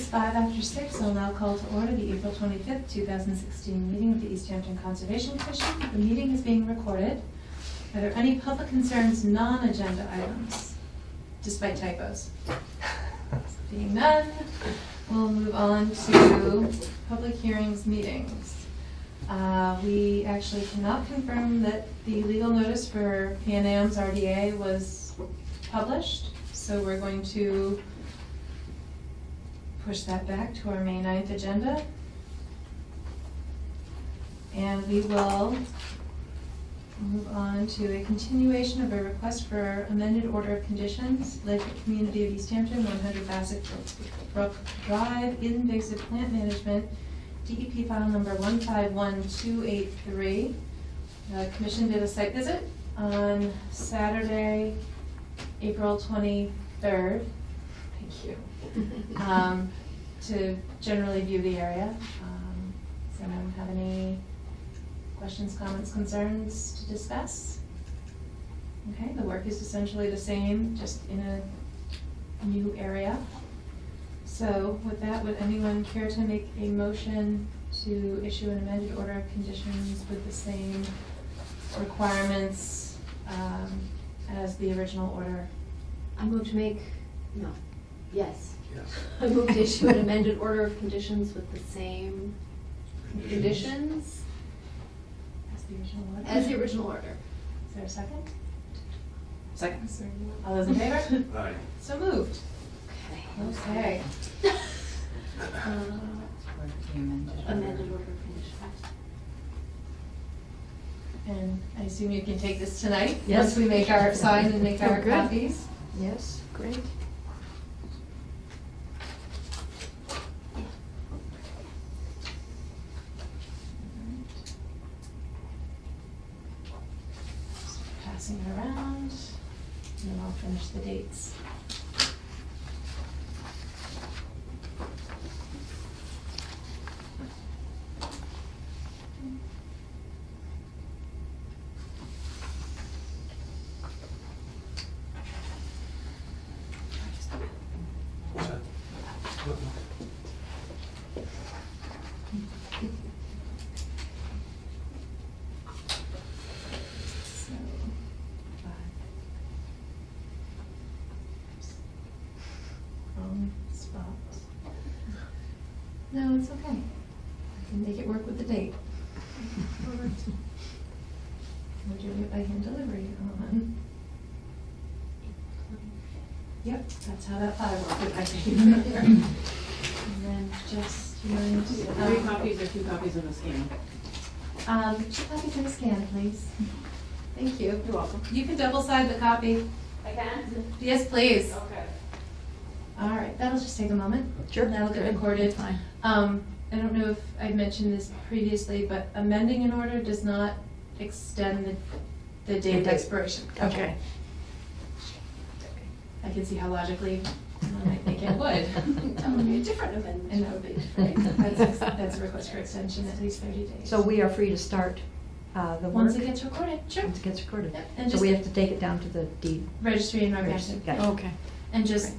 5 after 6. I'll now call to order the April 25th, 2016 meeting of the East Hampton Conservation Commission. The meeting is being recorded. Are there any public concerns, non-agenda items, despite typos? Being none, we'll move on to public hearings, meetings. We actually cannot confirm that the legal notice for Pan Am's RDA was published, so we're going to push that back to our May 9th agenda. And we will move on to a continuation of a request for amended order of conditions, Lakewood Community of East Hampton, 100 Bassett Brook Drive, invasive plant management, DEP file number 151283. The commission did a site visit on Saturday, April 23rd. Thank you. To generally view the area. Does anyone have any questions, comments, concerns to discuss? Okay, the work is essentially the same, just in a new area. So with that, would anyone care to make a motion to issue an amended order of conditions with the same requirements as the original order? I move to make, no, yes. I move to issue an amended order of conditions with the same conditions As the original order? as the original order. Is there a second? Second. All those in favor? Aye. So moved. Okay. Amended order of conditions. And I assume you can take this tonight? Yes. Once we make our sign and make our Good. copies? Yes, great. Passing it around, and then I'll finish the dates. So, 5. Wrong spot. No, it's okay. I can make it work with the date. We're doing it by hand delivery on. Yep, that's how that file worked. I can right there. And then just remind. 3 copies or 2 copies of a scan? 2 copies in a scan, please. Thank you. You're welcome. You can double side the copy. I can? Yes, please. Okay. All right, that'll just take a moment. Sure. That'll get Good. recorded. Fine. I don't know if I mentioned this previously, but amending an order does not extend the date of expiration. Okay. I can see how logically I think it would. That would be a different amendment. And that would be different. That's a request for extension at least 30 days. So we are free to start the work? Once it gets recorded, sure. Once it gets recorded. Yep. And So just we have to take it down to the deed. registry and Registry, Northampton. got it. Okay. And just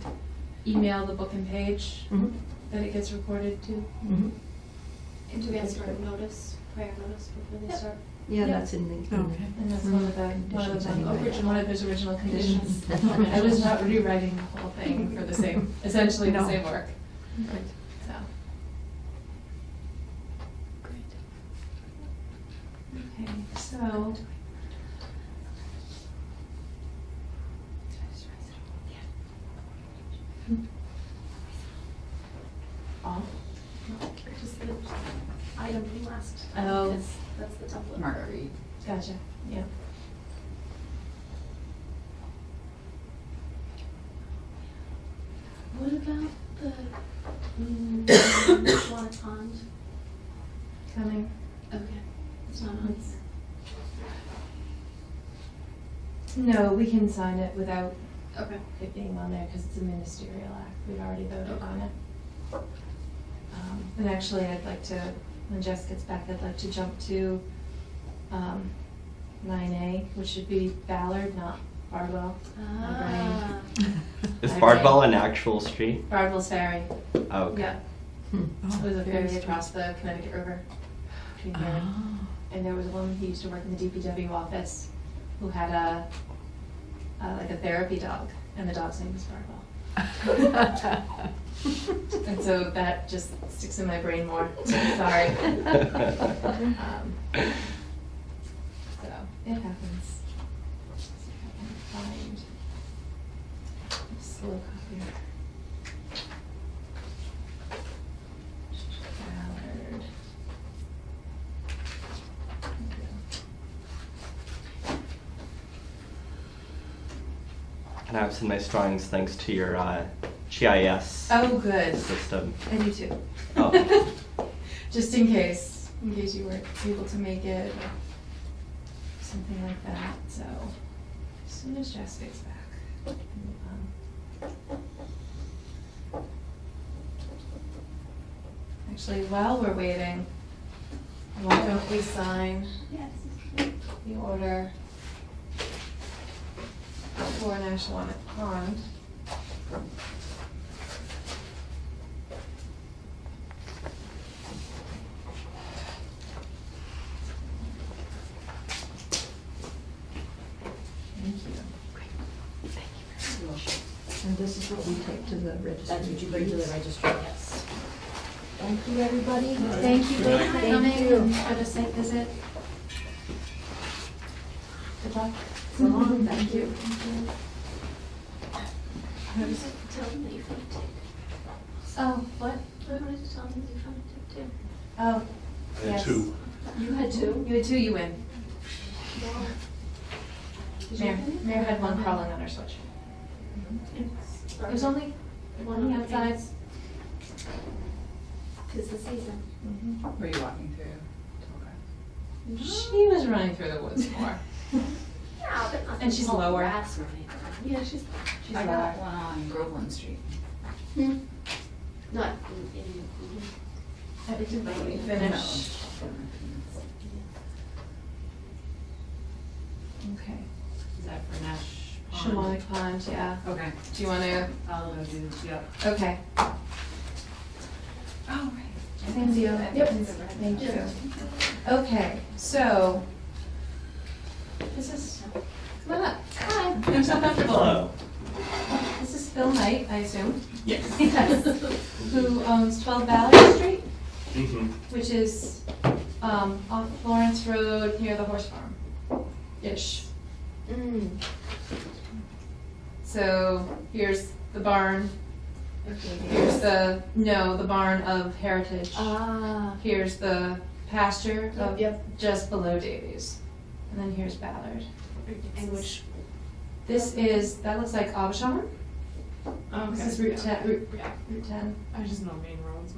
email the book and page Mhm. that it gets recorded to. Mhm. And do we have to start notice, prior notice before they Yep. start? Yeah, Yeah. that's in the. Okay. And that's Mhm. one of the Conditions anyway. one of those original conditions. Mhm. I was not rewriting the whole thing for the same, essentially the No. same work. Right. So. Great. Okay, so. All? Just the item from last. Oh. That's the template. Marguerite. Gotcha, yeah. What about the water pond? Coming. Okay, it's not on. No, we can sign it without Okay. it being on there because it's a ministerial act. We've already voted on it. And actually, I'd like to, when Jess gets back, I'd like to jump to 9A, which should be Ballard, not Bardwell. Ah. Is Okay. Bardwell an actual street? Bardwell's Ferry. Oh, okay. Yeah. It was a ferry across the Connecticut River between here and, and there was a woman who used to work in the DPW office who had like a therapy dog, and the dog's name was Bardwell. And so that just sticks in my brain more. Sorry. So it happens. Let's see if I can find a slow copy. Ballard. And I have some nice drawings thanks to your GIS Oh, good. system. I do too. Oh. Just in case you weren't able to make it or something like that, so as soon as Jess gets back, we'll move on. Actually, while we're waiting, why don't we sign Yes. the order for Nashawamic Pond? Thank you. And this is what we take to the registry. That's what you bring to the registry, yes. Thank you, everybody. Thank you both for Thank coming you. and for the site visit. Good luck. So long, thank you. Tell them that you found a tick. Oh, what? I wanted to tell them that you found a tick too. Oh, I yes. had two. You had two? You had two, you win. Wow. Did you Mayor, have any? Mayor had one crawling on her switch. There's only one on the outside. Tis the season. Mhm. Were you walking through? Okay. She was running through the woods more. Yeah, but not And she's all lower. grass or anything. Yeah, she's I got lower. one on Groveland Street. not in Did we finish? Okay. Is that for Nash Pond? Shamonic Pond, yeah. Okay, Do you want to? I'll go do, yep. Okay. Oh, right. Thank you. Yep. Thank you. Okay, so, this is, come on up. Hi. I'm so comfortable. Hello. This is Phil Knight, I assume. Yes. Yes. Who owns 12 Ballard Street, Mm-hmm. which is off Florence Road near the horse farm-ish. Mm. So here's the barn, here's the barn of Heritage. Ah. Here's the pasture Yep, of yep. just below Davies. And then here's Ballard. And which, This is, that looks like Abishamon. Okay. This is Route yeah. 10, Route Yeah. 10. I just know main roads.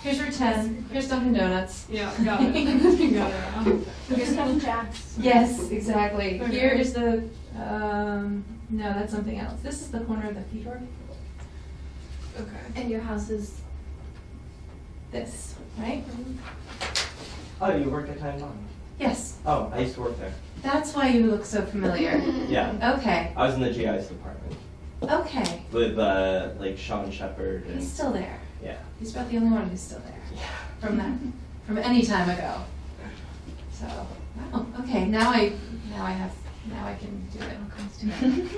Here's Route 10, here's Dunkin' Donuts. Yeah, got it. Got it. here's Kevin Jack's. Yes, exactly. Okay. Here is the, no, that's something else. This is the corner of the Fedor. Okay. And your house is. This, right? Oh, you work at Time Bond? Yes, Oh, I used to work there. that's why you look so familiar. Yeah. Okay, I was in the GIS department okay. with like Sean Shepard and He's still there. yeah. He's about the only one who's still there Yeah. from that, from any time ago. So, wow, okay, now I can do it.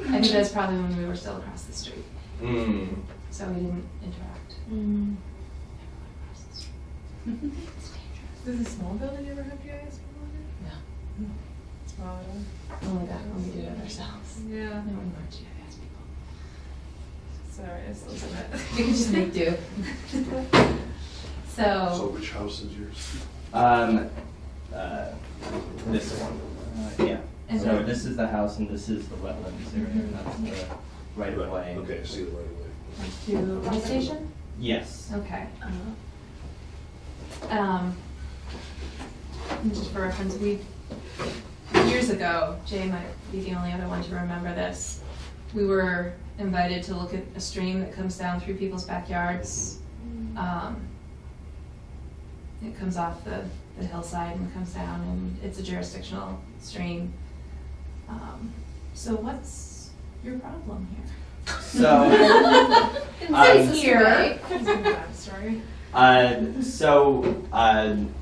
I think that's probably when we were still across the street, Mm. so we didn't interact. Mm. Across the street. It's dangerous. Does a small building ever have GIS people in No, it? Small. only back when we did it ourselves. Yeah. No one more GIS people. Sorry, I still said that. We could just make do. So So, which house is yours? This one. Yeah. And So then- this is the house and this is the wetlands area. Mhm. And that's the right of way. Okay, I see the right away. to my station? Yes. Okay. And just for reference, years ago, Jay might be the only other one to remember this. We were invited to look at a stream that comes down through people's backyards. It comes off the hillside and comes down, and it's a jurisdictional stream. So what's your problem here? So, Didn't say Um, so, here. right? It's a bad story.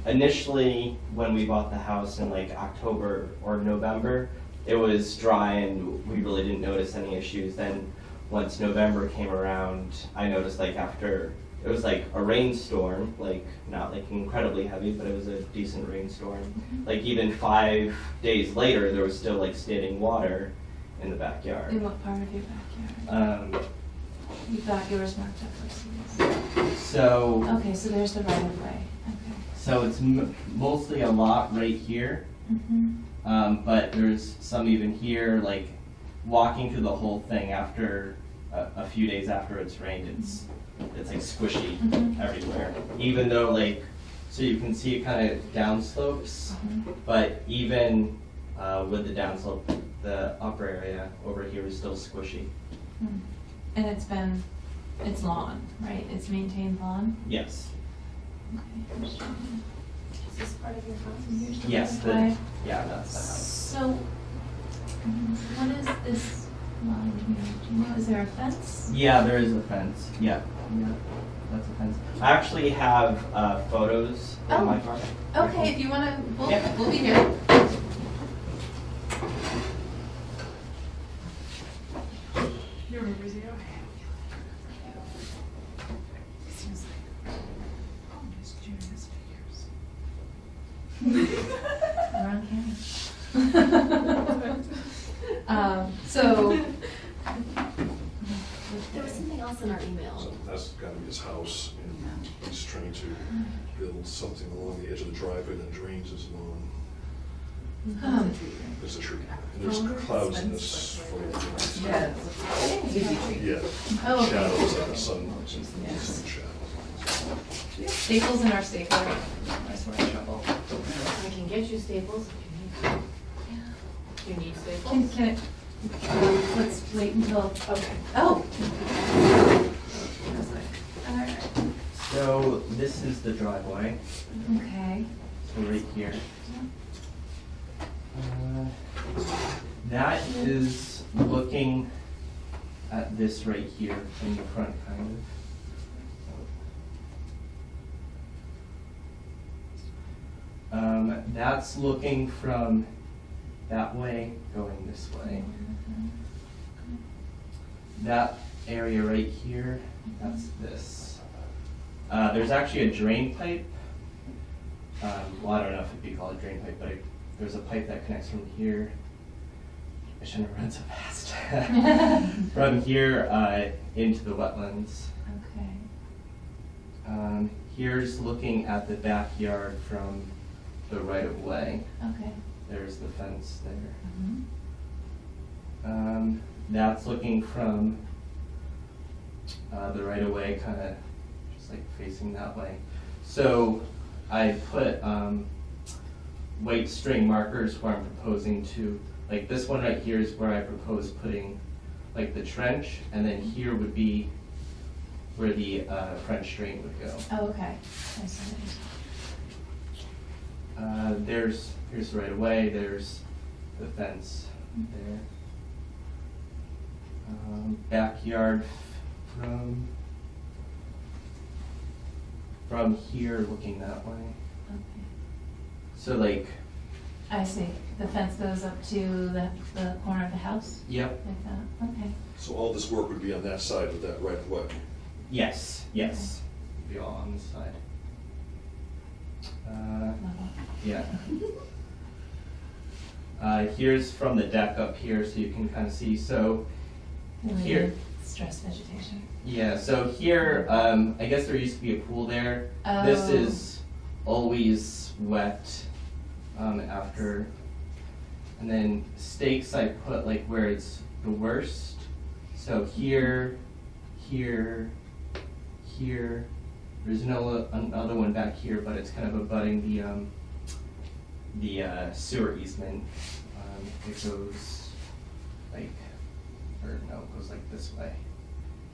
Initially, when we bought the house in like October or November, it was dry and we really didn't notice any issues. Then once November came around, I noticed like after, it was like a rainstorm, like not like incredibly heavy, but it was a decent rainstorm. Like even 5 days later, there was still like standing water in the backyard. In what part of your backyard? You've got yours marked up for cities. So, Okay, so there's the right of way. Okay. so it's mostly a lot right here. Mm-hmm. But there's some even here, like walking through the whole thing after a few days after it's rained, it's like squishy Mhm. everywhere. Even though like, so you can see it kind of downslopes, but even with the downslope, the upper area over here is still squishy. Mm. And it's lawn, right? It's maintained lawn? Yes. Okay. Is this part of your And house? here's the Yes, driveway. yeah, that's the house. So, what is this line here? Do you know, is there a fence? Yeah, there is a fence. Yeah, that's a fence. I actually have photos on my car. Okay, if you wanna, Yeah. we'll be here. He remembers you. Seems like, oh, just Junior's figures. We're on camera. So. There was something else in our So email. that's gotta be his house, and he's trying to build something along the edge of the driveway that drains his lawn. There's a tree, and there's clouds in this photo. Yeah. Easy treat. Yeah, Oh, okay. shadows on the sun, some shadows. Staples in our stapler. Otherwise we're in trouble. I can get you staples if you need them. Do you need Can, staples? can it, let's wait until, Okay. oh. I was like, all right. So this is the driveway. Okay. So right here. That is looking at this right here in the front, kind of. That's looking from that way, going this way. That area right here, that's this. There's actually a drain pipe. Well, I don't know if it'd be called a drain pipe, but there's a pipe that connects from here. I shouldn't have run so fast. From here into the wetlands. Okay. Here's looking at the backyard from the right of way. Okay. There's the fence there. Mhm. That's looking from the right of way, kind of just like facing that way. So I put white string markers where I'm proposing to, like this one right here is where I propose putting like the trench, and then here would be where the French drain would go. Oh, okay. I see. Here's the right of way, there's the fence there. Backyard from here looking that way. Okay. So like, I see. The fence goes up to the corner of the house? yep, Like that? Okay. So all this work would be on that side of that right of way. yes, yes. Be all on this side. Level. Yeah. Here's from the deck up here, so you can kind of see. So here, Related stress vegetation. yeah. So here, I guess there used to be a pool there. This Oh. is always wet after. And then stakes I put like where it's the worst. So here, here, here. There's another one back here, but it's kind of abutting the sewer easement. It goes like, or no, it goes like this way.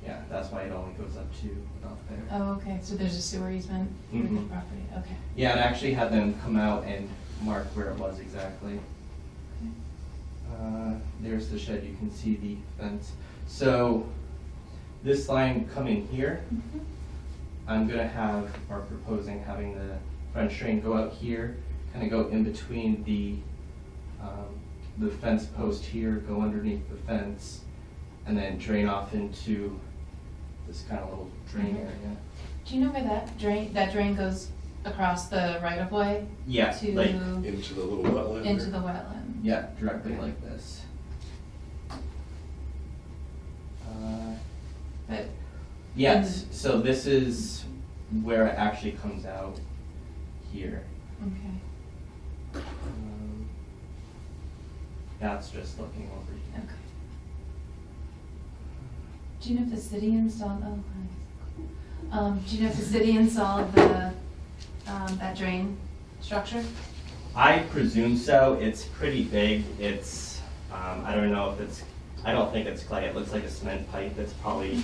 Yeah, that's why it only goes up to about there. Oh, okay. So there's a sewer easement through the Mhm. property. Okay. Yeah, and I actually had them come out and mark where it was exactly. Okay. There's the shed, you can see the fence. So this line coming here, Mhm. I'm gonna have, or proposing having the French drain go out here, kind of go in between the fence post here, go underneath the fence, and then drain off into this kind of little drain Mhm. area. Do you know where that drain goes across the right of way? Yeah, To, like, Into the little wetland into there? the wetland? yeah, directly like this. But, Yes, so this is where it actually comes out here. okay, That's just looking over here. okay. Do you know if the city installed, do you know if the city installed that drain structure? I presume so. It's pretty big. It's, I don't know if it's, I don't think it's clay. It looks like a cement pipe. It's probably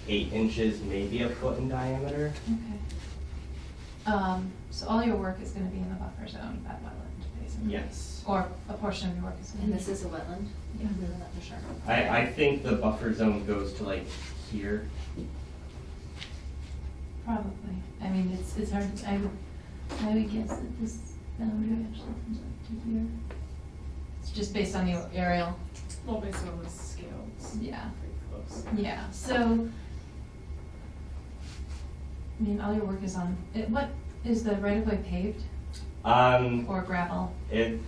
8 inches, maybe a foot in diameter. Okay. So all your work is gonna be in the buffer zone, that wetland, basically? Yes. Or a portion of your work is gonna be? And this is a wetland? Yeah. We know that for sure. I think the buffer zone goes to like here. Probably. I mean, it's hard, I would guess that this boundary actually comes up to here. It's just based on the aerial. Well, based on the scales. Yeah. Pretty close. Yeah, so, I mean, all your work is on, what, is the right of way paved or gravel? It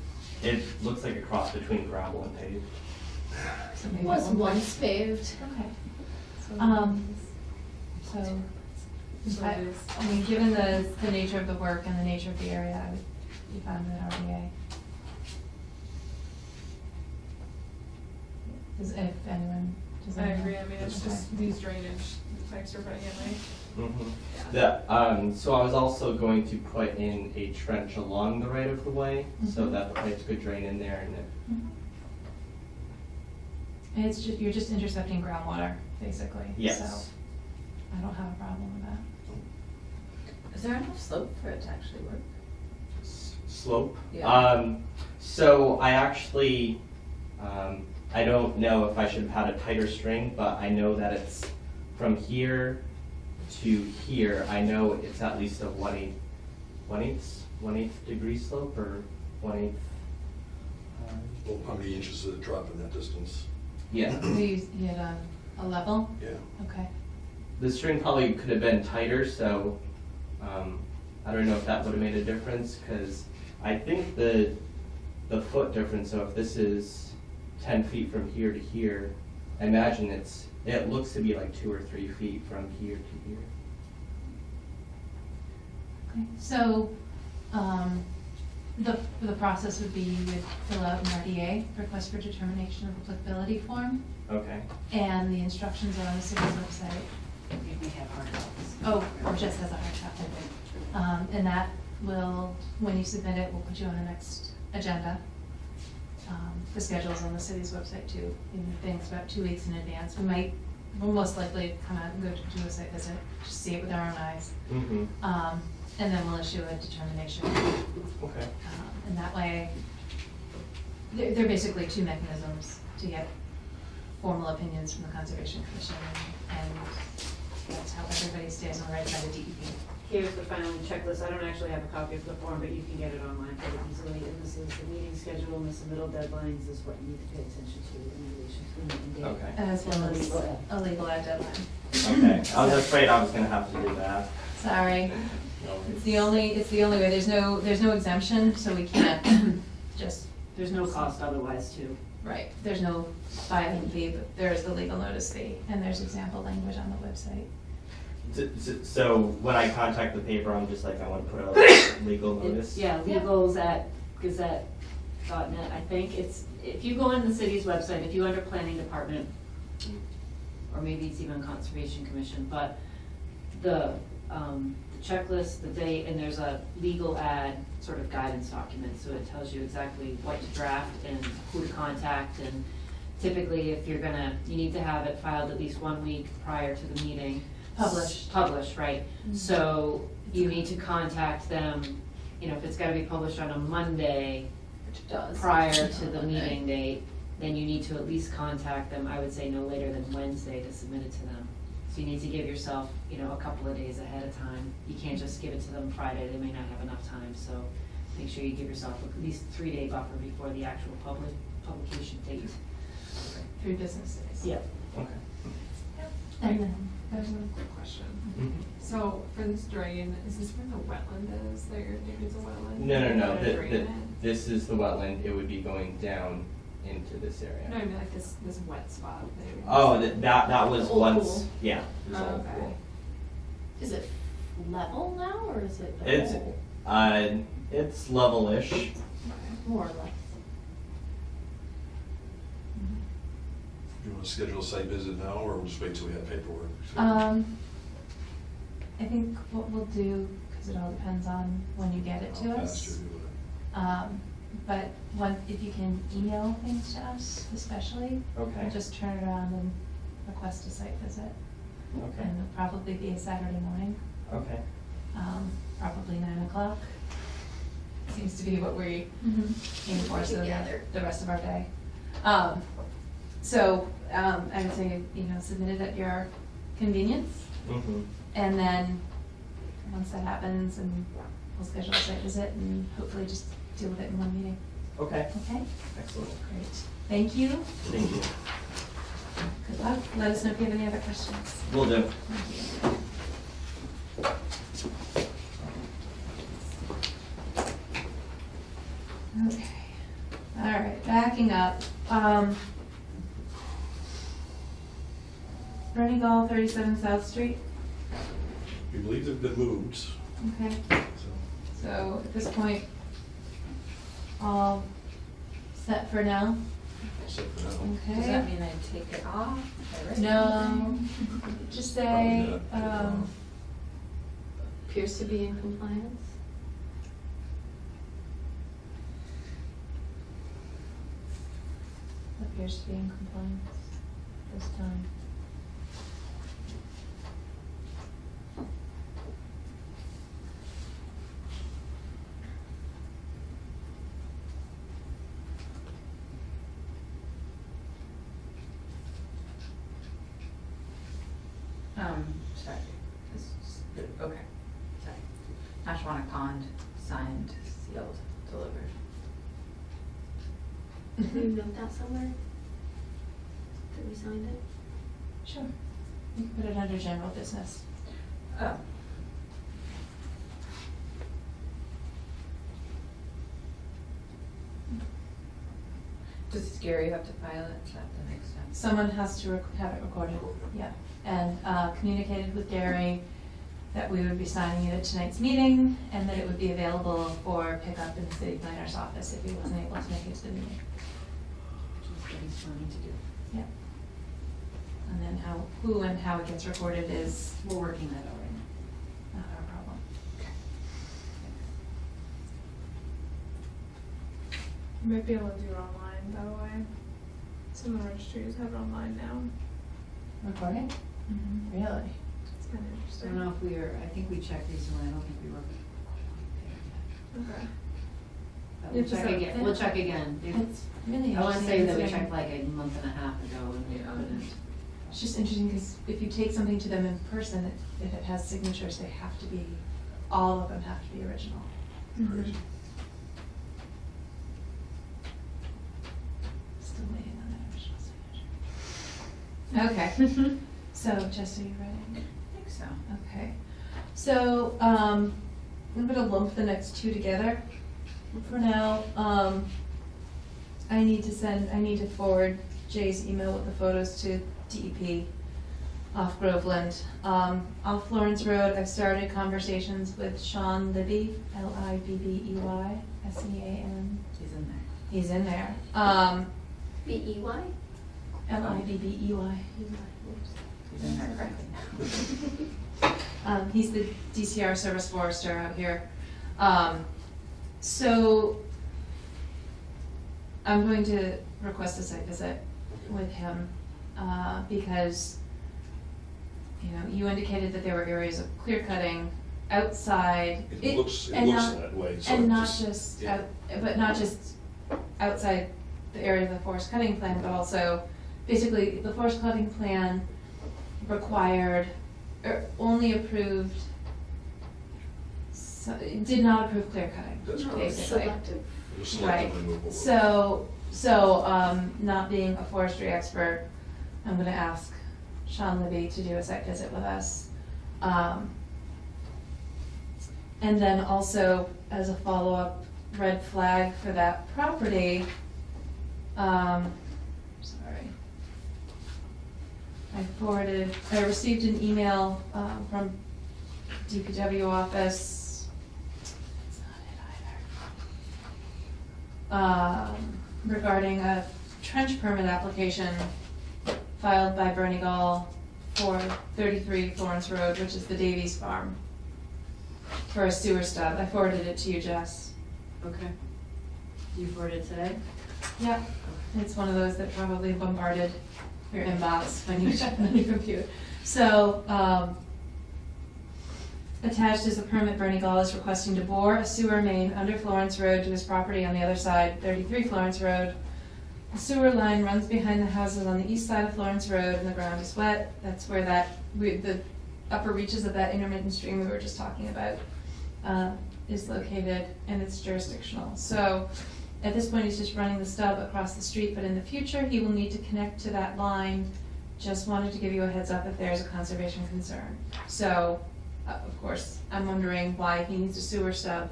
looks like a cross between gravel and paved. So It maybe was at one point- once paved. Okay, so, So it is. I mean, given the nature of the work and the nature of the area, I would be fine with an RDA. Does, if anyone, does I anyone? agree, I mean, it's Okay. just these drainage pipes are putting in, right? So I was also going to put in a trench along the right of the way so Mhm. that the pipes could drain in there and Mhm. And it's just, you're just intercepting groundwater, basically. Yes. So I don't have a problem with that. Is there enough slope for it to actually work? slope. Yeah. So I actually, I don't know if I should have had a tighter string, but I know that it's from here to here. I know it's at least a 1/8 degree slope or 1/8. Well, how many inches did it drop in that distance? Yeah. You had a level? Yeah. Okay. The string probably could have been tighter, so I don't know if that would have made a difference, because I think the foot difference, so if this is 10 feet from here to here, I imagine it looks to be like 2 or 3 feet from here to here. Okay, so, the process would be you would fill out an RDA, request for determination of applicability form, Okay. and the instructions are on the city's website. We have hard copies. Oh, or just as a hard copy. And that will, when you submit it, we'll put you on the next agenda. The schedule's on the city's website too, in things about 2 weeks in advance. We'll most likely come out and go to do a site visit, just see it with our own eyes. Mm-hmm. And then we'll issue a determination. Okay. And that way, there are basically 2 mechanisms to get formal opinions from the Conservation Commission, and that's how everybody stays on the right side of DEP. Here's the filing checklist. I don't actually have a copy of the form, but you can get it online pretty easily. And this is the meeting schedule and the submittal deadlines is what you need to pay attention to in relation to the meeting date. Okay. As well And the as legal ad. a legal ad deadline. Okay. I was afraid I was gonna have to do that. Sorry, No. it's the only way, there's no exemption, so we can't just, There's no cost otherwise too. right, there's no filing fee, but there is the legal notice fee, and there's example language on the website. So when I contact the paper, I'm just like, I want to put a legal notice? Yeah, legals at gazette.net, I think. If you go on the city's website, if you under planning department, or maybe it's even Conservation Commission, but the checklist, the date, and there's a legal ad sort of guidance document, so it tells you exactly what to draft and who to contact, and typically if you need to have it filed at least 1 week prior to the meeting. Published, right. Mhm. So you need to contact them, if it's gotta be published on a Monday Which it does. prior to on the Monday. meeting date, then you need to at least contact them, I would say no later than Wednesday to submit it to them. So you need to give yourself, you know, a couple of days ahead of time. You can't just give it to them Friday, they may not have enough time, so make sure you give yourself at least 3-day buffer before the actual publication date. 3 business days. Yep. Okay. And then, There's one quick question. Mhm. So for this drain, is this where the wetland is that you're thinking is a wetland? No, You're no, gonna drain it? this is the wetland, it would be going down into this area. No, I mean like this wet spot that you're. Oh, that was The old once, pool. yeah, it was Oh, all okay. pool. Is it level now, or is it the It's, hole? it's level-ish. More or less. Do you want to schedule a site visit now, or we'll just wait till we have paperwork? I think what we'll do, because it all depends on when you get it to How us. fast you're doing it. But if you can email things to us especially. Okay. We'll just turn it around and request a site visit. Okay, And it'll probably be a Saturday morning, okay. probably 9 o'clock. Seems to be what we aim for, so Together. the rest of our day. I would say, submit it at your convenience. Mm-hmm. And then, once that happens, and we'll schedule a site visit and hopefully just deal with it in one meeting. Okay, Okay? excellent. Great. Thank you. Thank you. Good luck. Let us know if you have any other questions. Will do. Thank you. Okay. All right, backing up. Bernie Gall, 37 South Street. We believe they've been moved, Okay. so. So at this point, all set for now? Set for now. Okay. Does that mean I take it off? I risk No, anything? just say, Probably not. Appears to be in compliance. appears to be in compliance this time. Sorry. Okay, sorry. Ashwaubenon, signed, sealed, delivered. Can you note that somewhere? That we signed it? Sure. You can put it under general business. Oh. Does Gary have to file it? Is that the next step? Someone has to have it recorded, yeah. And communicated with Gary that we would be signing it at tonight's meeting and that it would be available for pickup in the city planner's office if he wasn't able to make it to the meeting. Which is what he's planning to do. Yeah. And then who and how it gets recorded is We're working that out right now. not our problem. You might be able to do it online, by the way. Some of the registries have it online now. Recording? Really? It's kind of I interesting. don't know if we are, I think we checked recently, I don't think we were. Okay. But You we'll have to check set up again, the- we'll check again. It's really I wanna interesting say that we considering- checked like a month and a half ago and we couldn't. It's just interesting because if you take something to them in person, if it has signatures, they have to be, all of them have to be original. Crazy. Still waiting on that original signature. Okay, so Jess, are you ready? I think so. Okay, so, I'm gonna lump the next two together for now. I need to forward Jay's email with the photos to DEP off Groveland. Off Florence Road, I've started conversations with Sean Libby, Libbey, Sean. He's in there. He's in there. B-E-Y? Libbey. He's in there correctly. He's the DCR service forester out here. So I'm going to request a site visit with him, because, you indicated that there were areas of clear cutting outside. It looks and not- that way, so And not just- just, yeah. but not just outside the area of the forest cutting plan, but also, basically, the forest cutting plan required, or only approved, it did not approve clear cutting, That's correct. basically. Selective. It was Right, selectively movable. so, not being a forestry expert, I'm gonna ask Sean Libby to do a site visit with us. And then also, as a follow-up red flag for that property, sorry. I received an email, from DPW office. It's not it either. Regarding a trench permit application filed by Bernie Gall for 33 Florence Road, which is the Davies Farm, for a sewer stub. I forwarded it to you, Jess. Okay. You forwarded it today? Yep. It's one of those that probably bombarded your inbox when you check on your computer. So, attached is a permit Bernie Gall is requesting to bore a sewer main under Florence Road to his property on the other side, 33 Florence Road. The sewer line runs behind the houses on the east side of Florence Road and the ground is wet. That's where the upper reaches of that intermittent stream we were just talking about is located, and it's jurisdictional. So at this point, he's just running the stub across the street, but in the future, he will need to connect to that line. Just wanted to give you a heads up if there's a conservation concern. So, of course, I'm wondering why he needs a sewer stub.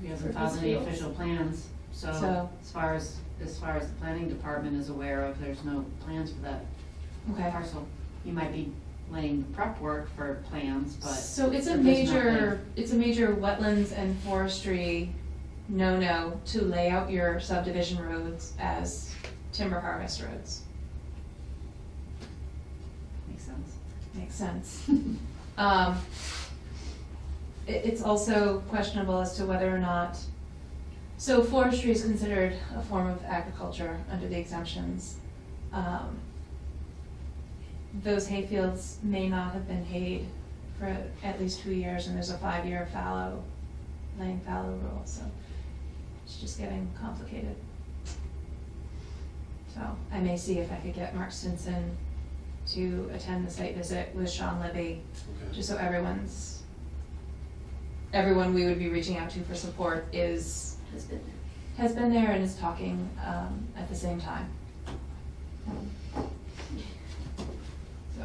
He hasn't filed any official plans, so So- as far as the planning department is aware of, there's no plans for that Okay. parcel. You might be laying prep work for plans, but. So it's a but there's major wetlands and forestry no-no to lay out your subdivision roads as timber harvest roads. Makes sense. Makes sense. It's also questionable as to whether or not, so forestry is considered a form of agriculture under the exemptions. Those hayfields may not have been hayed for at least 2 years, and there's a 5-year laying fallow rule, so it's just getting complicated. So I may see if I could get Mark Stinson to attend the site visit with Sean Libby, Okay. just so everyone we would be reaching out to for support has been there and is talking at the same time. So,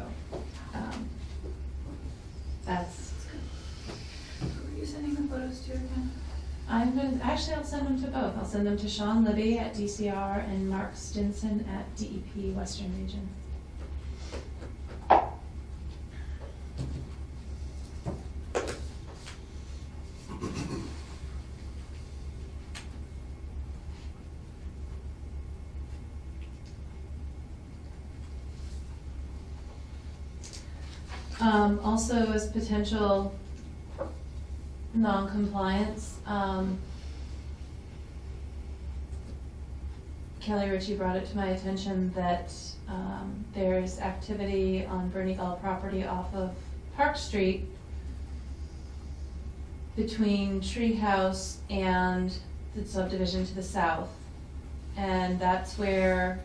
that's. Who are you sending the photos to again? I'll send them to both. I'll send them to Sean Libby at DCR and Mark Stinson at DEP Western Region. Also, as potential non-compliance, Kelly Ritchie brought it to my attention that there's activity on Bernie Gall property off of Park Street between Treehouse and the subdivision to the south. And that's where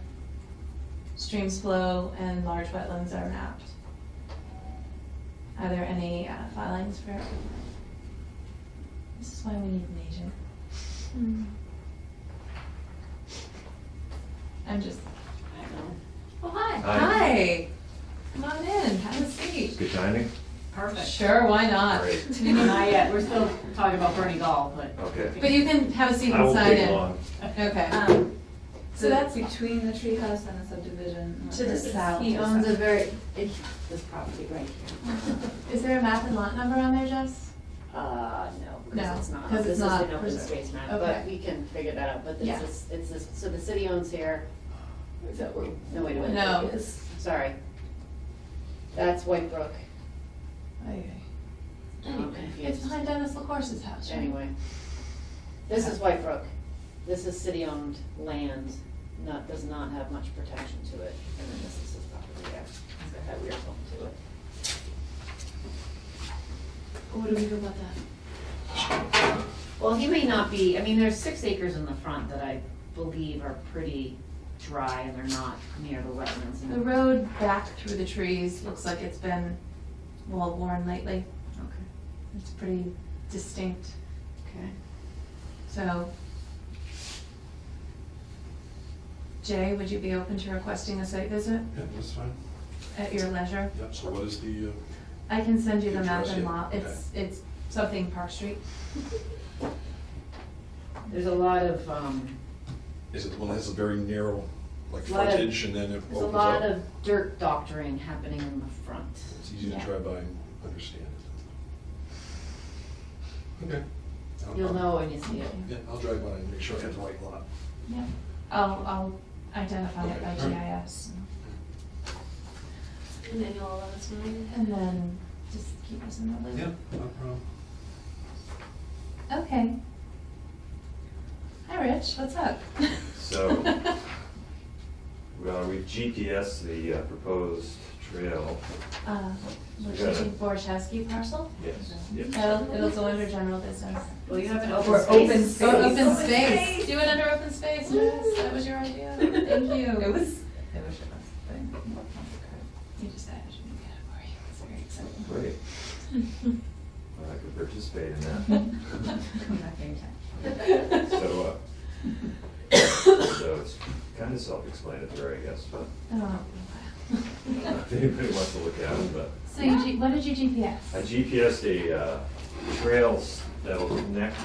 streams flow and large wetlands are mapped. Are there any filings for? This is why we need an agent. I'm just. I know. Oh, hi. Hi. Hi. Come on in. Have a seat. Good timing? Perfect. Sure, why not? Great. Not yet, we're still talking about Bernie Gall, but. Okay. But you can have a seat I and won't sign take in. long. Okay. So that's between the treehouse and the subdivision. To the south. He owns this property right here. Is there a map and lot number on there, Jess? No, No, because it's not, 'cause this it's is not an open preserved. space map, Okay. but we can figure that out, but Yeah. it's this, so the city owns here. Is that where? No, wait a minute. No. Sorry. That's White Brook. Okay. I'm It's confused. behind Dennis LaCourse's house, right? Anyway. This is White Brook. This is city-owned land, does not have much protection to it, and then this is his property there. It's got that weird home to it. What do we do about that? Well, he may not be, I mean, there's 6 acres in the front that I believe are pretty dry and they're not near the wetlands. and- The road back through the trees looks like it's been well-worn lately. Okay, It's pretty distinct, okay. so. Jay, would you be open to requesting a site visit Yeah, that's fine. at your leisure? Yep, so what is the, I can send you the map Address, and yeah, lot, it's something Park Street. There's a lot of, is it the one that has a very narrow, like Lot of- frontage and then it there's a opens lot up? of dirt doctoring happening in the front. It's easy to Yeah. drive by and understand it. Okay. You'll know when you see it. Yeah, I'll drive by and make sure I have the right lot. Yeah, I'll identify it by Okay. GIS. And then you'll let us know. And then just keep us in the loop. Yeah, no problem. Okay. Hi, Rich, what's up? So, well, we've GPS the proposed trail. Which got is it. the Borchowski parcel? Yes. Yep. It'll go under general business. Well, you have an Or open space. Or open space. Do it under open space, yes, that was your idea. Thank you. It was your thing. You just added me category, it's very exciting. Great. Well, I could participate in that. Come back anytime. So, so it's kind of self-explanatory, I guess, but Oh. if anybody wants to look at it, but. So what did you GPS? I GPSed a trails that'll connect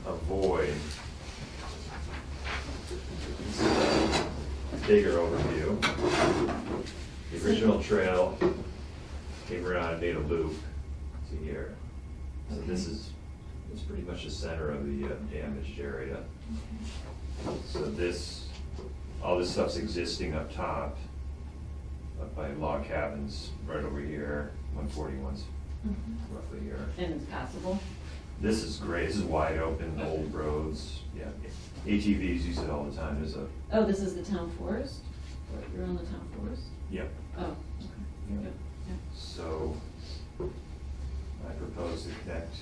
a void. This is a bigger overview. The original trail came around and made a loop to here. So this is pretty much the center of the damaged area. So this, all this stuff's existing up top, up by log cabins right over here, 141's roughly here. And it's passable. This is great, this is wide open, old roads, yeah. ATVs use it all the time, there's a, Oh, this is the town forest? You're on the town forest? yep. Oh, okay. Yep. Yep, yep. So, I propose to connect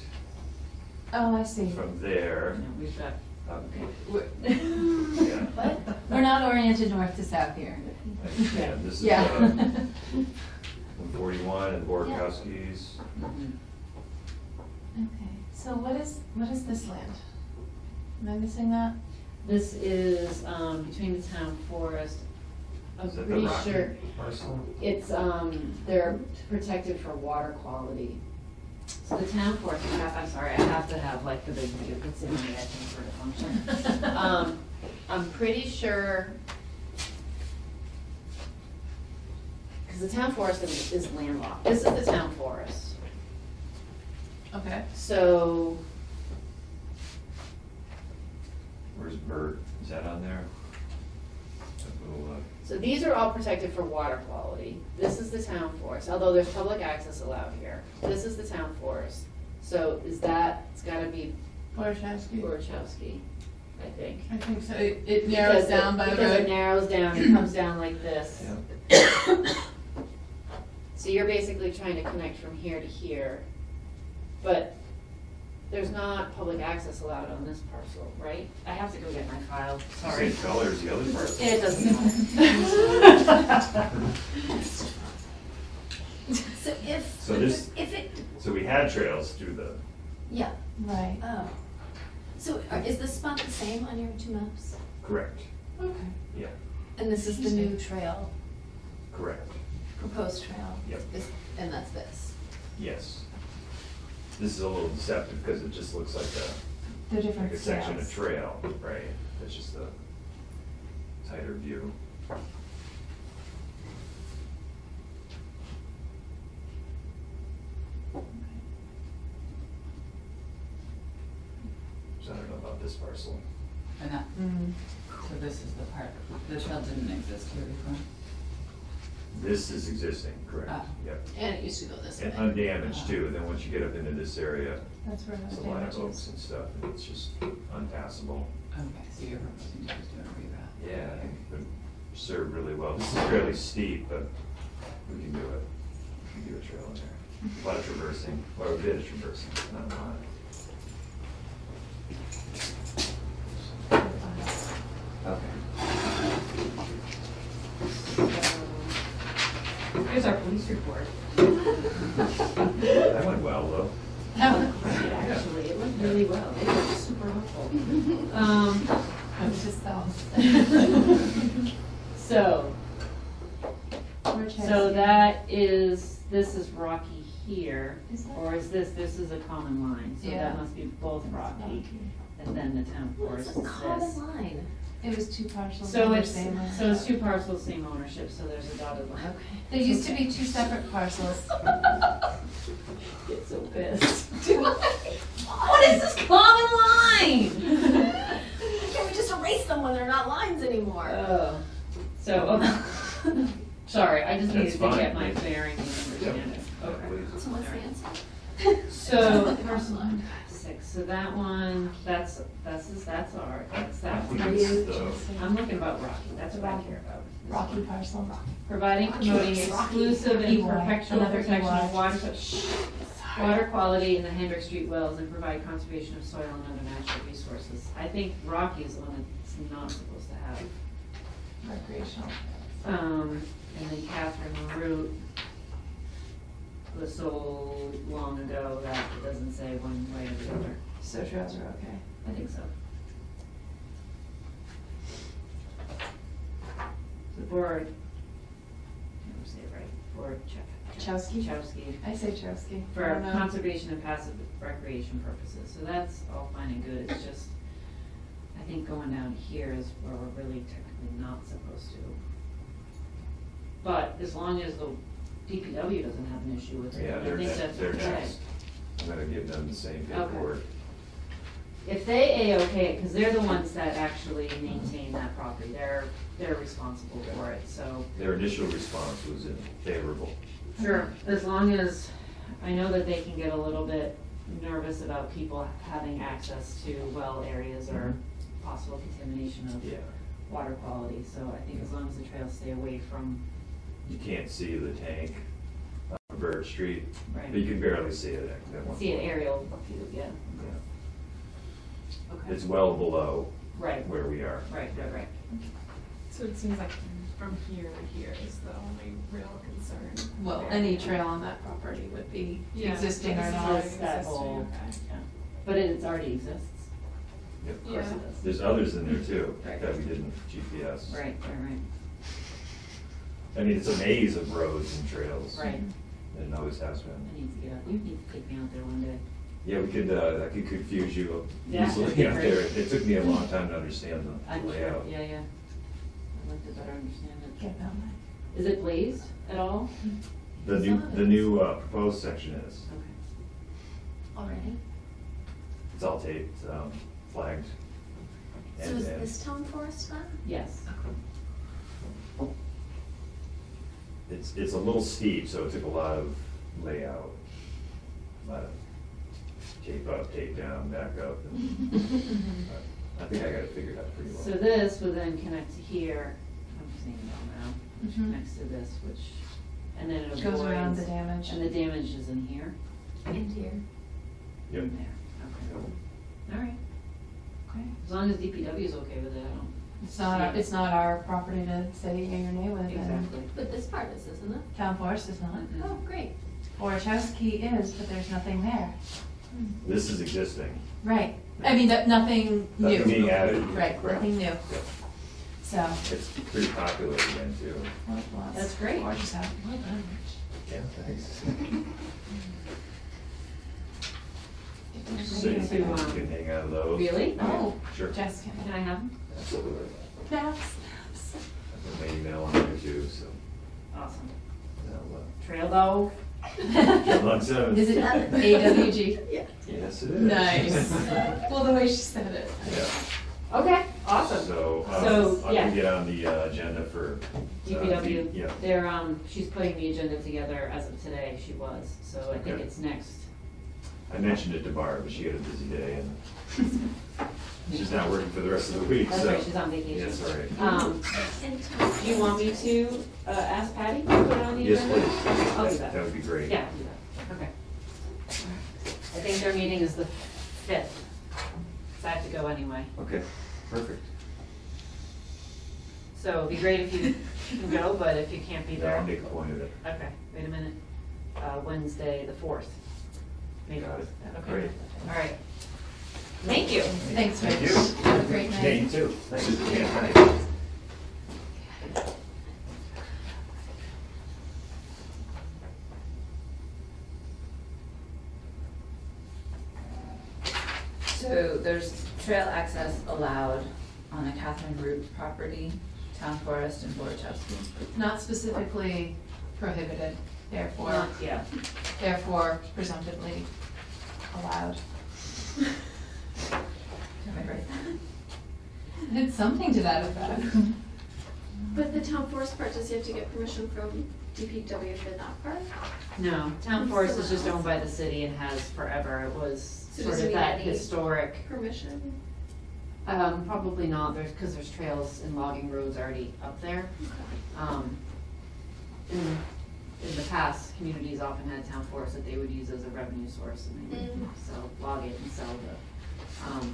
Oh, I see. from there No, we've got, up, okay. yeah. What? We're not oriented north to south here. Yeah, this is, Yeah. 141 and Borkowski's. Mhm. Okay, so what is this land? Am I missing that? This is, between the town forest. I'm Is that the pretty Rocky sure parcel? it's, they're protected for water quality. So the town forest, I'm sorry, I have to have like the big view, it's in my head for it to function. I'm pretty sure, because the town forest is landlocked. This is the town forest. Okay. So, Where's Bert? Is that on there? That little, so these are all protected for water quality. This is the town forest, although there's public access allowed here. This is the town forest. So is that, it's gotta be Borchowski. Borchowski, I think. I think so. It narrows Because down by the Because it road. narrows down, it comes down like this. yeah. So you're basically trying to connect from here to here, but there's not public access allowed on this parcel, right? I have to go get my file, sorry. Same color as the other parcel. It doesn't matter. So if, So this- if it, So we had trails through the, yeah, Right. oh. So is the spot the same on your two maps? correct, Okay. yeah, And this is the new trail, correct, proposed trail? Yep. And that's this? yes. This is a little deceptive because it just looks like They're a, different like a section of scales. trail, right? It's just a tighter view. So I don't know about this parcel. And that, Mhm. so this is the part, the trail didn't exist here before? This is existing, correct, Ah. yep. And it used to go this way? And undamaged too, then once you get up into this area, That's where there's those a lot of damages. oaks and stuff, and it's just unpassable. Okay, so you're proposing to just do a reroute? Yeah, I think it would serve really well. This is fairly steep, but we can do it. We can do a trail in there. A lot of traversing, or a bit of traversing, not a lot. maintenance report. That went well, though. Actually, it went really well. It was super helpful. I was just So, so that is, this is Rocky here, Is that- or is this is a common line, so Yeah. that must be both Rocky, and then the town forest What's is a common this. line? It was 2 parcels. So under it's, same ownership. so it's 2 parcels, same ownership, so there's a dotted line. Okay. There used to be 2 separate parcels. Get so pissed. What is this common line? Can we just erase them when they're not lines anymore? Oh, so, okay. Sorry, I just needed That's to fine. get my bearings and Yep. understand it. Okay. So what's the answer? So, parcel 6, so that one, that's our, that's that one. I think it's the- I'm looking about Rocky, that's what I care about. Rocky parcel. Providing, promoting exclusive and perfectional Another protection of EY. water quality in the Hendrick Street wells and provide conservation of soil and other natural resources. I think Rocky is the one that's not supposed to have. Recreational. And then Catherine Root was sold long ago that it doesn't say one way or the other. So trails are okay. I think so. The board, I never say it right, board Chowski? Chowski, I say Chowski. I for don't know. conservation and passive recreation purposes, so that's all fine and good, it's just, I think going down here is where we're really technically not supposed to. But as long as the DPW doesn't have an issue with it, Yeah, I they're think next, that's they're okay. next. I'm gonna give them the same Okay. paperwork. If they A-OK, because they're the ones that actually maintain that property, they're responsible for it, so. Their initial response was favorable. Sure, as long as, I know that they can get a little bit nervous about people having access to well areas or possible contamination of Yeah. water quality, so I think as long as the trails stay away from, You can't see the tank on Bird Street, right. but you can barely see it at one See an point. aerial view, yeah, Yeah. okay. It's well below Right, where we are. right. So it seems like from here to here is the only real concern. Well, there. any trail on that property would be Yeah, existing or this is not. already Just that existing, whole- okay. Yeah. But it already exists, Yep. of course Yeah. it does. There's others in there too, Right. that we didn't GPS. Right. I mean, it's a maze of roads and trails. Right. And it always has been. I need to get out, you need to take me out there one day. Yeah, we could, I could confuse you Yeah, easily that'd be out great. there. It took me a long time to understand the I'm sure, layout. yeah. I'd like to better understand it. Get down Is it blazed at all? The new proposed section is. Okay. Already? It's all taped, flagged. So And is then this town forest then? Yes. it's a little steep, so it took a lot of layout. A lot of tape up, tape down, back up. I think I got it figured out pretty well. So this would then connect to here, I'm just seeing it all now, which Mhm. connects to this, which, and then it avoids. Goes around the damage. And the damage is in here? And here. Yep. In there, okay. All right, Okay. as long as DPW is okay with it, I don't. It's not our property to say yea or nay with, and Exactly. But this part is, isn't it? town forest is not. Mhm. Oh, great. Orchowski is, but there's nothing there. This is existing. Right, I mean, nothing new. Nothing being added. Right, Correct. nothing new, Yep. so. It's pretty popular again, too. well, well, That's great. Gorgeous out, well done, Yeah, thanks. Rich. So you to, can hang out of those. Really? Oh, Sure. Jess Can can. I have them? Absolutely. Maps. I put my email on there too, so. Awesome. I'll, Trail dog? Good luck, seven. Is it AWG? Yeah. Yes, it is. Nice. Well, the way she said it. Yeah. Okay, awesome. So, So, I yeah. can get on the agenda for. DPW, Yeah. they're, she's putting the agenda together as of today, she was, so I think Okay. it's next. I mentioned it to Barb, but she had a busy day and she's not working for the rest of the week, so. That's right, she's on vacation. Yes, all right. And Do you want me to, ask Patty to put it on the Yes, agenda? please. Okay, I'll do that. That would be great. Yeah, I'll do that, okay. I think their meeting is the 5th, so I have to go anyway. Okay, perfect. So it'd be great if you you can go, but if you can't be Yeah, there. I'll make a point of it. Okay, wait a minute. Wednesday, the 4th. Maybe. Got it. Okay. Great. All right. Thank you. Thanks, Thank Rich. you. Have a great night. Yeah, you too. Thanks. Yeah, thanks. So there's trail access allowed on the Catherine Root property, Town Forest and Borachowski. Not specifically prohibited, therefore, Yeah. therefore presumptively allowed. Am I right? It's something to that effect. But the town forest part, does he have to get permission from DPW for that part? No, Town It's Forest still is just us. owned by the city and has forever. It was So sort does of it need that any- historic. Permission? Probably not, because there's trails and logging roads already up there. In the past, communities often had town forests that they would use as a revenue source, and they would log it and sell the,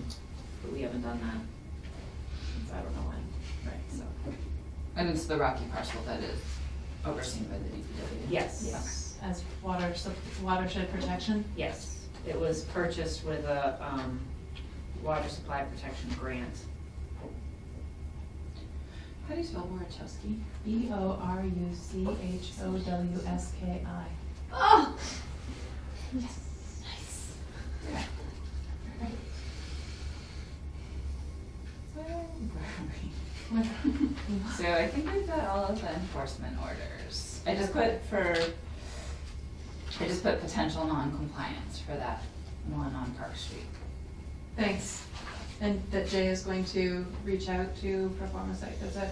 but we haven't done that since I don't know when, right, so. And it's the rocky parcel that is overseen by the DPW. Yes. As watershed protection? Yes, it was purchased with a, water supply protection grant. How do you spell Borachowski? Boruchowski. Oh! So I think we've got all of the enforcement orders. I just put potential non-compliance for that one on Park Street. Thanks. And that Jay is going to reach out to perform a site visit,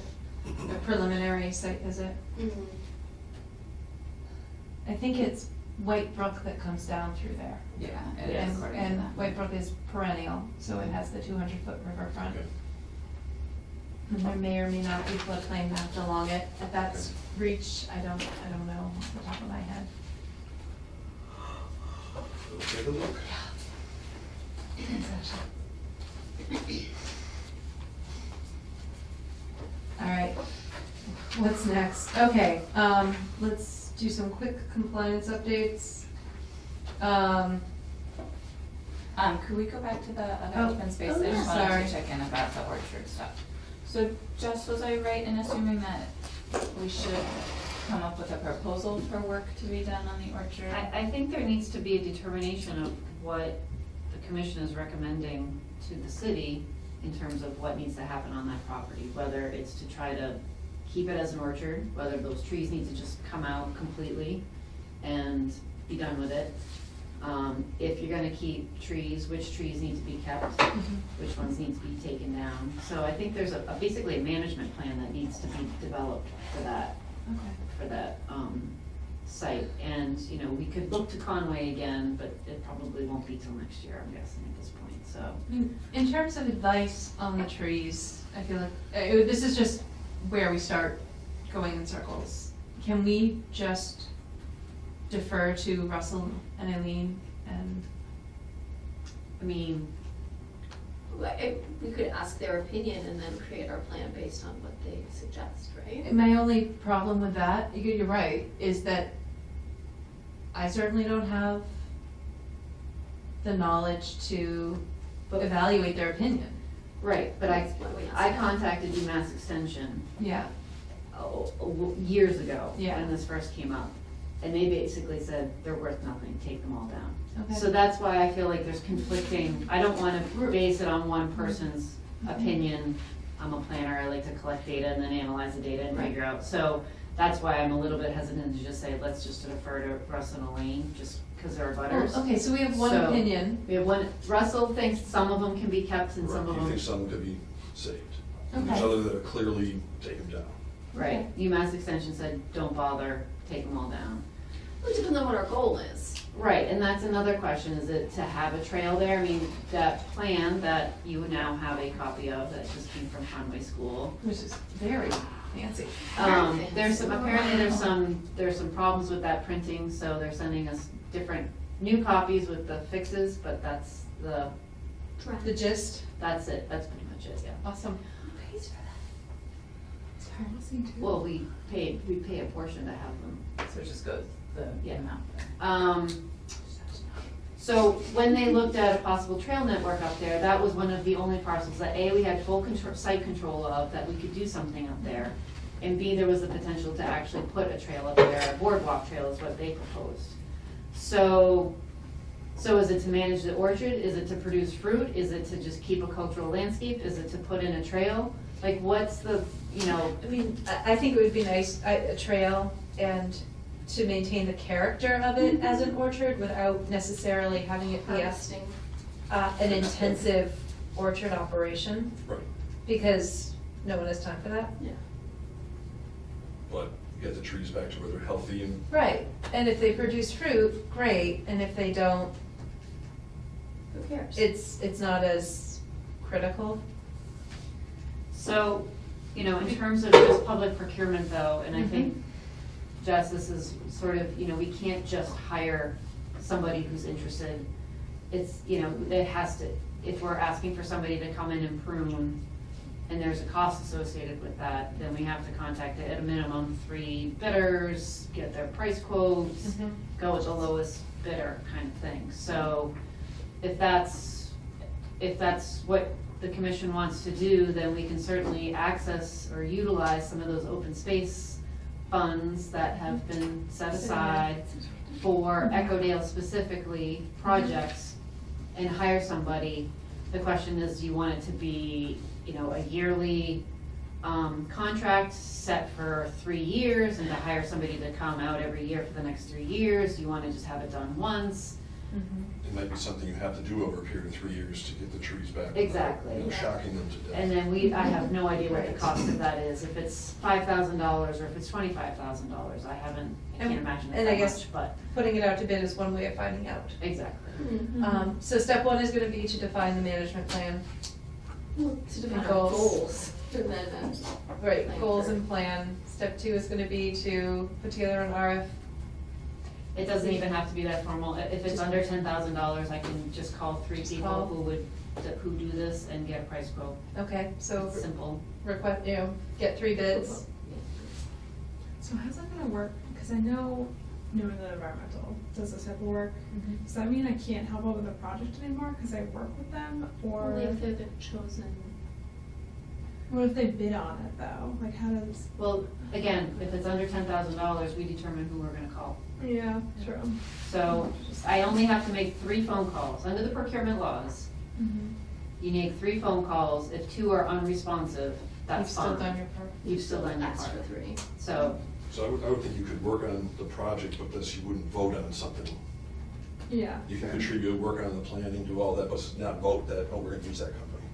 a preliminary site visit. Mhm. I think it's White Brook that comes down through there. Yeah, it Yes. is according to And that. White Brook is perennial, so it has the 200-foot riverfront. Okay. And there may or may not be floodplain mapped along it. If that's reach, I don't know off the top of my head. We'll take a look. All right, what's next? Okay, let's do some quick compliance updates. Could we go back to the other Oh, open space? oh, I just yeah, wanted sorry. to check in about the orchard stuff. So Jess, was I right in assuming that we should come up with a proposal for work to be done on the orchard? I think there needs to be a determination of what the commission is recommending to the city in terms of what needs to happen on that property, whether it's to try to keep it as an orchard, whether those trees need to just come out completely and be done with it. If you're gonna keep trees, which trees need to be kept, which ones need to be taken down. So I think there's basically a management plan that needs to be developed for that, site. And, we could look to Conway again, but it probably won't be till next year, I'm guessing at this point, so. In terms of advice on the trees, I feel like, this is just where we start going in circles. Can we just defer to Russell and Eileen and? I mean, We could ask their opinion and then create our plan based on what they suggest, right? My only problem with that, you're right, is that I certainly don't have the knowledge to evaluate their opinion. right, but That's why we asked I them. contacted UMass Extension Yeah. years ago, Yeah. when this first came up. And they basically said, they're worth nothing, take them all down. Okay. So that's why I feel like there's conflicting, I don't wanna base it on one person's opinion. I'm a planner, I like to collect data and then analyze the data and Right. figure out. So that's why I'm a little bit hesitant to just say, let's just defer to Russ and Elaine, just because they're butters. Okay, so we have one So- opinion. We have one, Russell thinks some of them can be kept and some Right, of you them. think some could be saved. And There's Okay. others that are clearly take them down. Right, UMass Extension said, don't bother, take them all down. It depends on what our goal is. Right, and that's another question, is it to have a trail there? I mean, that plan that you now have a copy of, that just came from Conway School. Which is very fancy. There's some, apparently there's some problems with that printing, so they're sending us different, new copies with the fixes, but that's The gist, that's it, that's pretty much it, yeah. awesome. Who pays for that? It's Well, we pay a portion to have them. So it just goes the Yeah. amount. So when they looked at a possible trail network up there, that was one of the only parcels that A, we had full site control of, that we could do something up there. And B, there was the potential to actually put a trail up there, a boardwalk trail is what they proposed. So is it to manage the orchard? Is it to produce fruit? Is it to just keep a cultural landscape? Is it to put in a trail? Like, what's the, I mean, I think it would be nice, a trail, and to maintain the character of it as an orchard without necessarily having it be Harvesting. an intensive orchard operation, Right, because no one has time for that. Yeah. but get the trees back to where they're healthy and Right, and if they produce fruit, great, and if they don't, Who cares? it's not as critical. So, in terms of just public procurement though, and I think, Jess, this is sort of, we can't just hire somebody who's interested. It's, it has to, if we're asking for somebody to come in and prune, and there's a cost associated with that, then we have to contact at a minimum 3 bidders, get their price quotes, go with the lowest bidder kind of thing. So if that's what the commission wants to do, then we can certainly access or utilize some of those open space funds that have been set aside for Echodale specifically projects and hire somebody. The question is, do you want it to be, a yearly contract set for 3 years and to hire somebody to come out every year for the next 3 years? Do you want to just have it done once? it might be something you have to do over a period of 3 years to get the trees back. Exactly. without, shocking them to death. And then I have no idea what the cost of that is, if it's $5,000 or if it's $25,000, I can't imagine and it's I that guess- much, but, Putting it out to bid is one way of finding out. exactly. So step 1 is gonna be to define the management plan. To define Goals. goals, and then, Right, Plan goals for- and plan. Step 2 is gonna be to put together an RF. It doesn't even have to be that formal. If it's under $10,000, I can just call 3 people Call. who do this and get a price quote. Okay, so It's simple. request, get 3 bids. So how's that gonna work? Because I know New England Environmental does this type of work. Does that mean I can't help out with the project anymore because I work with them? Or only if they're the chosen. what if they bid on it though? Like how does? Well, again, if it's under $10,000, we determine who we're gonna call. Yeah, true. So I only have to make 3 phone calls. Under the procurement laws, Mm-hmm. you make 3 phone calls. If 2 are unresponsive, that's You've fine. still done your part. You've still done your Ask part. for 3. So, So I would think you could work on the project, but thus you wouldn't vote on something. Yeah. You can contribute, work on the planning, do all that, but not vote that, oh, we're gonna use that company,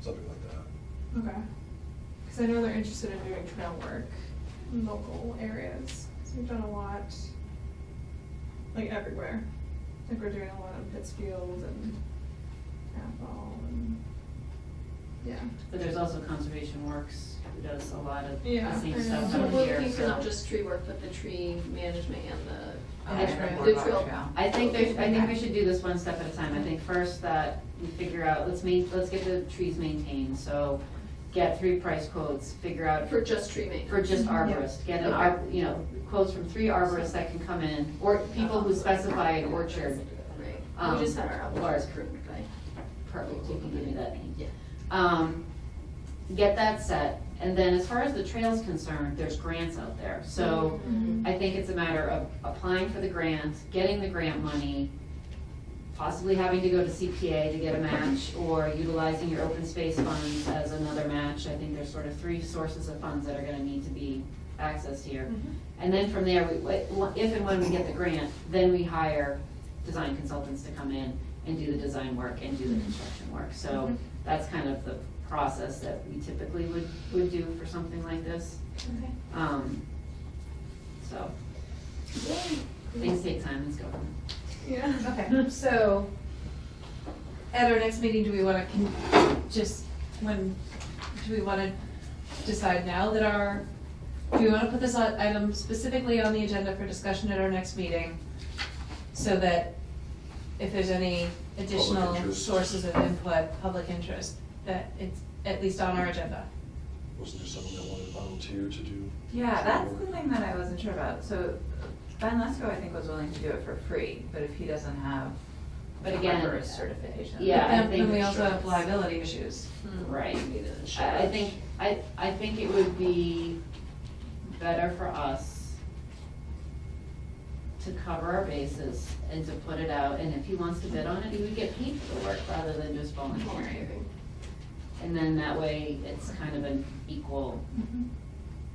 something like that. Okay. Because I know they're interested in doing trail work in local areas. So we've done a lot, like everywhere. Like we're doing a lot in Pittsfield and Athol and, yeah. but there's also Conservation Works, who does a lot of Yeah, the same I stuff know. So out we're here, looking for so. not just tree work, but the tree management and the. Okay. The trail. I think we should do this one step at a time. I think first that we figure out, let's get the trees maintained, so get 3 price quotes, figure out. For just tree maintenance. For just arborists, get quotes from 3 arborists that can come in, or people who specify an orchard. Right. We just had our applicants approved by. Perfect, you can give me that name. Yeah. Get that set, and then as far as the trail's concerned, there's grants out there. So I think it's a matter of applying for the grant, getting the grant money, possibly having to go to CPA to get a match, or utilizing your open space funds as another match. I think there's sort of 3 sources of funds that are gonna need to be accessed here. And then from there, if and when we get the grant, then we hire design consultants to come in and do the design work and do the construction work. So that's kind of the process that we typically would do for something like this. Okay. So, things take time, let's go. Yeah. Okay, so at our next meeting, do we want to decide now that do we want to put this item specifically on the agenda for discussion at our next meeting? So that if there's any additional interest. sources of input, public interest, that it's at least on our agenda? Wasn't there someone that wanted to volunteer to do? Yeah, that's the thing that I wasn't sure about. So Ben Lesko, I think, was willing to do it for free, but if he doesn't have But a again, Harper's certification. yeah, I Then think we also have liability issues. Right. Maybe the I insurance. think it would be better for us to cover our bases and to put it out, and if he wants to bid on it, he would get paid for the work rather than just volunteering. Volunteering. And then that way, it's kind of an equal,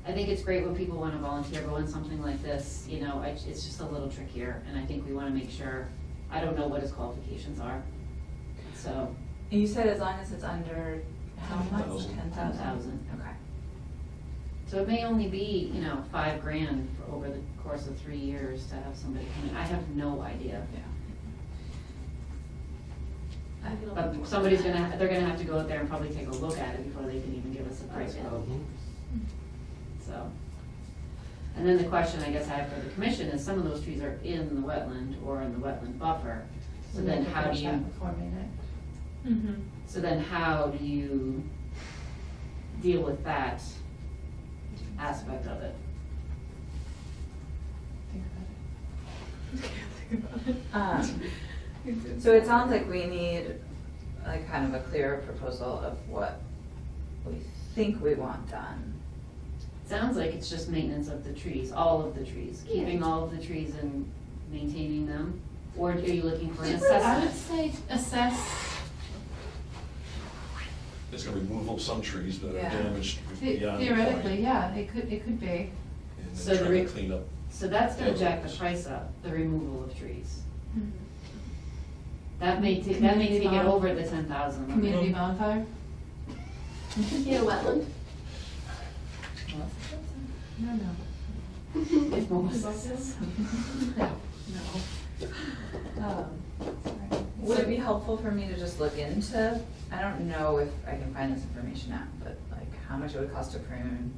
I think it's great when people wanna volunteer, but when something like this, you know, it's just a little trickier, and I think we wanna make sure, I don't know what his qualifications are, so. And you said as long as it's under how much? 10,000. 10,000. Okay. So it may only be, you know, $5,000 for over the course of 3 years to have somebody come in, I have no idea. I feel But like- somebody's gonna, they're gonna have to go out there and probably take a look at it before they can even give us a price quote, so. And then the question I guess I have for the commission is, some of those trees are in the wetland or in the wetland buffer, so then how do you, Before May 9th. Mm-hmm. so then how do you deal with that aspect of it? Think about it. So it sounds like we need like kind of a clear proposal of what we think we want done. Sounds like it's just maintenance of the trees, all of the trees, keeping all of the trees and maintaining them? Or are you looking for an I would assessment? say assess, It's gonna removal of some trees that are Yeah. damaged beyond the theoretically, point. yeah, it could be. And So then the try re- to clean up. So that's gonna jack the price up, the removal of trees. That may take Community it bond. over the 10,000. Community bonfire? Yeah, wetland. No. If Melissa. Would it be helpful for me to just look into, I don't know if I can find this information out, but like how much it would cost to prune,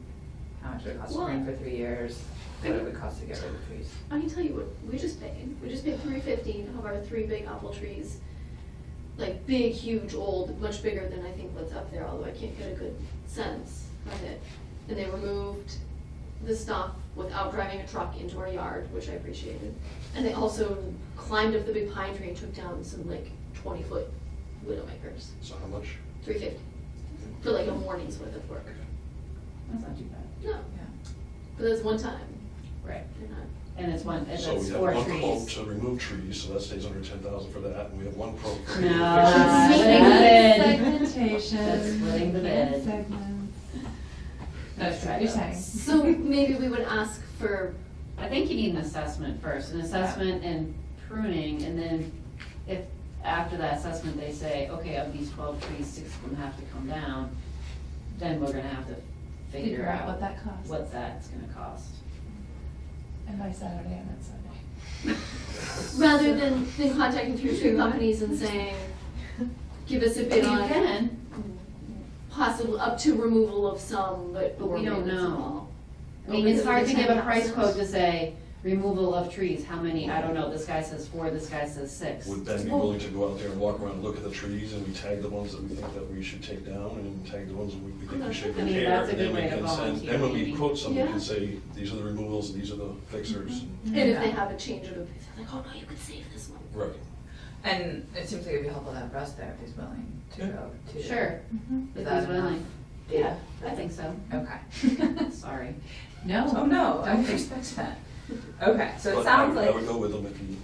how much it would cost to prune for 3 years, what it would cost to get rid of trees. I can tell you what we just paid. We just paid $350 of our 3 big apple trees. Like big, huge, old, much bigger than I think what's up there, although I can't get a good sense of it. And they removed the stuff without driving a truck into our yard, which I appreciated. And they also climbed up the big pine tree and took down some like 20-foot widowmakers. So how much? $350 for like a morning's worth of work. That's not too bad. No, but that's one time. Right. They're not. And it's one, So we it's have 4 one quote trees. to remove trees, so that stays under 10,000 for that, and we have one quote. for No, fixing that's trees. Segmentation. That's splitting the bid. Segments. That's what right. you're saying. So maybe we would ask for, I think you need an assessment first, an assessment and pruning, and then if after that assessment they say, okay, of these 12 trees, 6 of them have to come down, then we're gonna have to figure out what that costs. what that's gonna cost. And by Saturday, I meant Sunday. rather than contacting 3 tree companies and saying, give us a bid You on can, possible, up to removal of some, but But we or don't maintenance of know. all. I mean, Or it's is it hard the to give a price 10,000? quote to say, removal of trees, how many, I don't know, this guy says 4, this guy says 6. Would Ben be willing to go out there and walk around and look at the trees, and we tag the ones that we think that we should take down, and tag the ones that we think we should I mean, repair? that's a and then good we way to can send- volunteer, Then when we maybe. quote something, we Yeah. can say, these are the removals, and these are the fixers. And if they have a change of opinion, like, oh no, you could save this one. Right. And it seems like it'd be helpful to have Russ there if he's willing to Yeah. go too. Sure, Is if that he's enough? willing. Yeah. I think so. Okay. Sorry. No. Oh, no, I respect that. Okay, so it But sounds I like. would go with them if we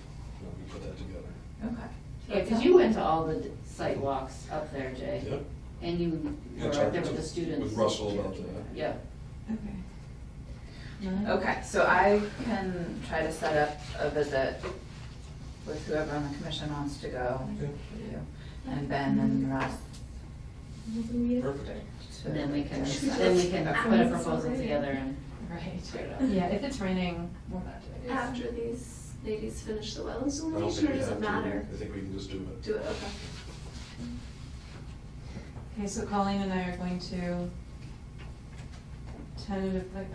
put that together. Okay. Yeah, because you went to all the site walks up there, Jay. Yep. And you Yeah, were talked right there to- with the students. With Russell about that. Yeah. Okay. Okay, so I can try to set up a visit with whoever on the commission wants to go. Okay. You and Ben and Russ. Perfect. to And then we can, assess. then we can Okay. put a proposal together and. Right. Straight up. Yeah, if it's raining, we're not doing it. After these ladies finish the wetlands I don't delineation, think or we does have it to. matter? I think we can just do it. Do it, okay. Okay, so Colleen and I are going to tentatively,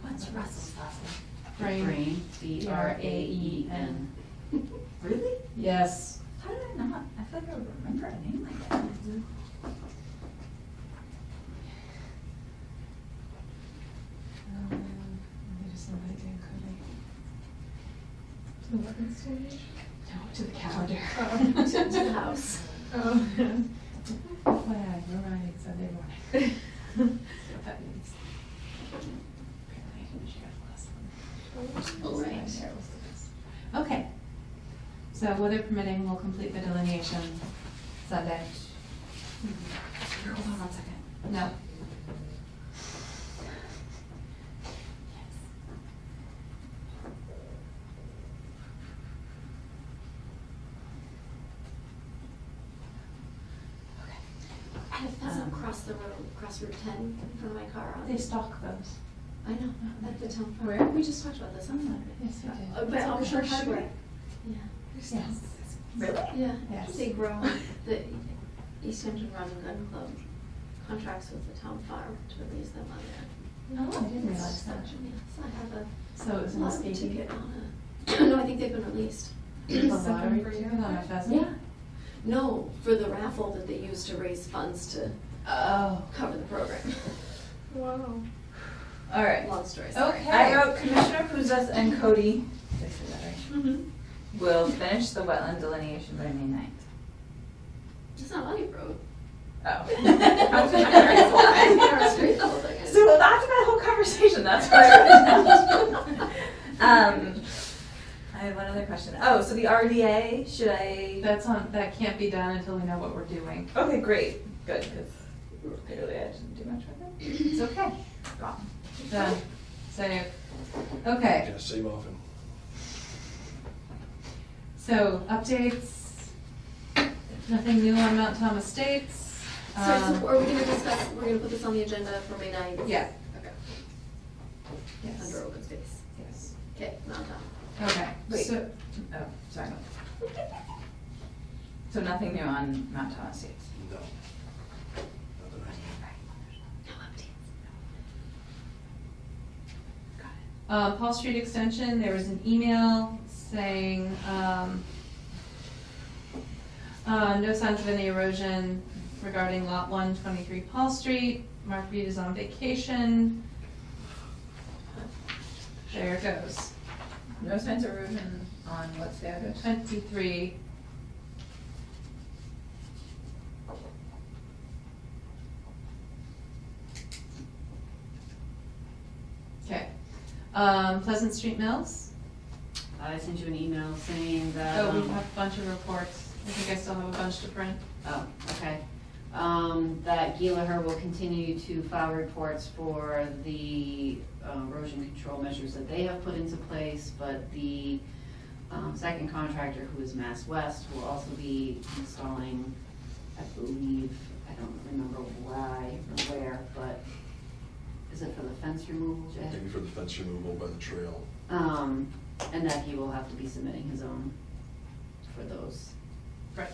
What's Russell's last name? Brain. Brain, B-R-A-E-N. Really? Yes. How did I not? I feel like I would remember a name like that. installation? No, to the calendar. Oh. To the house. Oh, yeah. FYI, we're running Sunday morning. What that means. Apparently I didn't share the last one. Oh, right. Okay. So weather permitting, we'll complete the delineation Sunday. Hold on 1 second. No. I had a pheasant cross the road, cross Route 10 in front of my car on. They stock those. I know, at the town farm. Where? We just talked about this on Saturday. Yes, we did. But That's Elmshire on Hardware. Shore? Yeah. Yes. Really? Yeah, Yes. they grow, the East Hampton Run and Gun Club contracts with the town farm to release them on there. Oh, I didn't realize that. Yeah, so I have So it was a an lottery escapee. ticket on it. No, I think they've been released. A lottery ticket on a pheasant? Yeah. No, for the raffle that they use to raise funds to Oh. cover the program. Wow. All right. Long story, sorry. Okay. I wrote Commissioner Puzas and Cody, did I say that right? Mm-hmm. Will finish the wetland delineation by May 9th. It's not all you wrote. Oh. I was wondering Straight the whole thing. So that's my whole conversation, that's why I wrote it down. I have one other question. Oh, so the RDA, should I? That can't be done until we know what we're doing. Okay, great, good, because clearly I didn't do much with it. It's okay. Gone. Done. Save. Okay. Yeah, save often. So updates. Nothing new on Mount Thomas Estates. So are we gonna discuss, we're gonna put this on the agenda for May 9th? Yeah. Okay. Yes. Under open space. Yes. Okay, not done. Okay. Wait. So, Oh, sorry. So nothing new on Mount Thomas Estates? No. Not that I No updates. Paul Street Extension, there was an email saying, no signs of any erosion regarding lot 123 Paul Street. Mark Reed is on vacation. There it goes. No signs of erosion on what's the address? 23. Okay. Pleasant Street Mills. I sent you an email saying that. Oh, we have a bunch of reports. I think I still have a bunch to print. Oh, okay. That Gilaher will continue to file reports for the erosion control measures that they have put into place, but the second contractor, who is Mass West, will also be installing, I believe, I don't remember why or where, but is it for the fence removal, Jay? Maybe for the fence removal by the trail. And that he will have to be submitting his own for those. Right.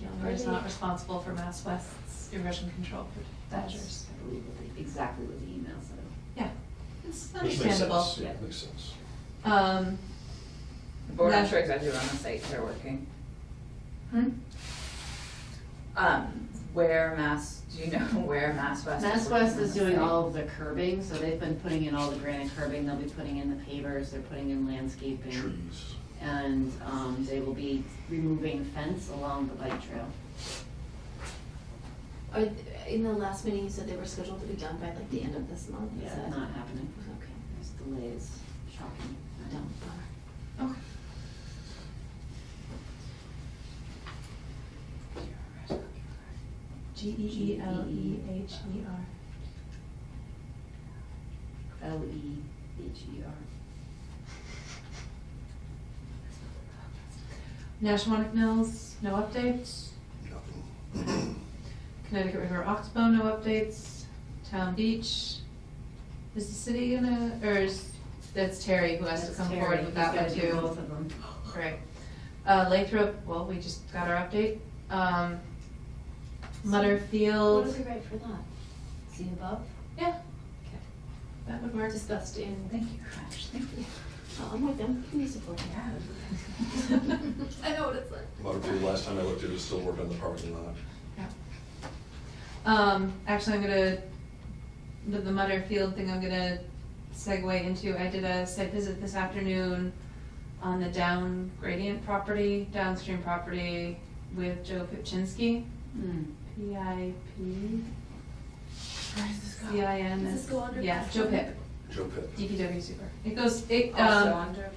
Gilmore is not responsible for Mass West's erosion control measures. I believe exactly what the email said. Yeah, it's Which makes understandable. sense. Yeah, Yeah. makes sense. Board, I'm That- sure exactly where on the site they're working. Hmm? Do you know where Mass West? Mass working West on is the doing site? all of the curbing, so they've been putting in all the granite curbing, they'll be putting in the pavers, they're putting in landscaping. Trees. And, they will be removing fence along the bike trail. In the last meeting, you said they were scheduled to be done by like the end of this month. Is Yeah, that- not happening. Okay. There's delays, shocking. Done. Bummer. Okay. Geeleher. Leher. Nashwanik Mills, no updates. Nothing. Connecticut River Oxbow, no updates. Town Beach. Is the city gonna, or is, that's Terry who has to That's come Terry. forward with that one He's gotta do too. both of them. Right. Lathrop, well, we just got our update. What Mutterfield, did we write for that? See above? yeah. That would work. Discussed in. Thank you, Ash, thank you. Oh, I'm with them. Give me support. Yeah. I know what it's like. Butterfield, last time I looked, it was still working on the parking lot. Actually, I'm gonna, with the Mutterfield thing, I'm gonna segue into, I did a site visit this afternoon. on the down gradient property, downstream property with Joe Pipchinsky, Hmm. P-I-P. Where does this go? C-I-N. Does this go under Yeah, Pip? Joe Pip, Joe Pitt. DPW super. It goes, it, Also um, under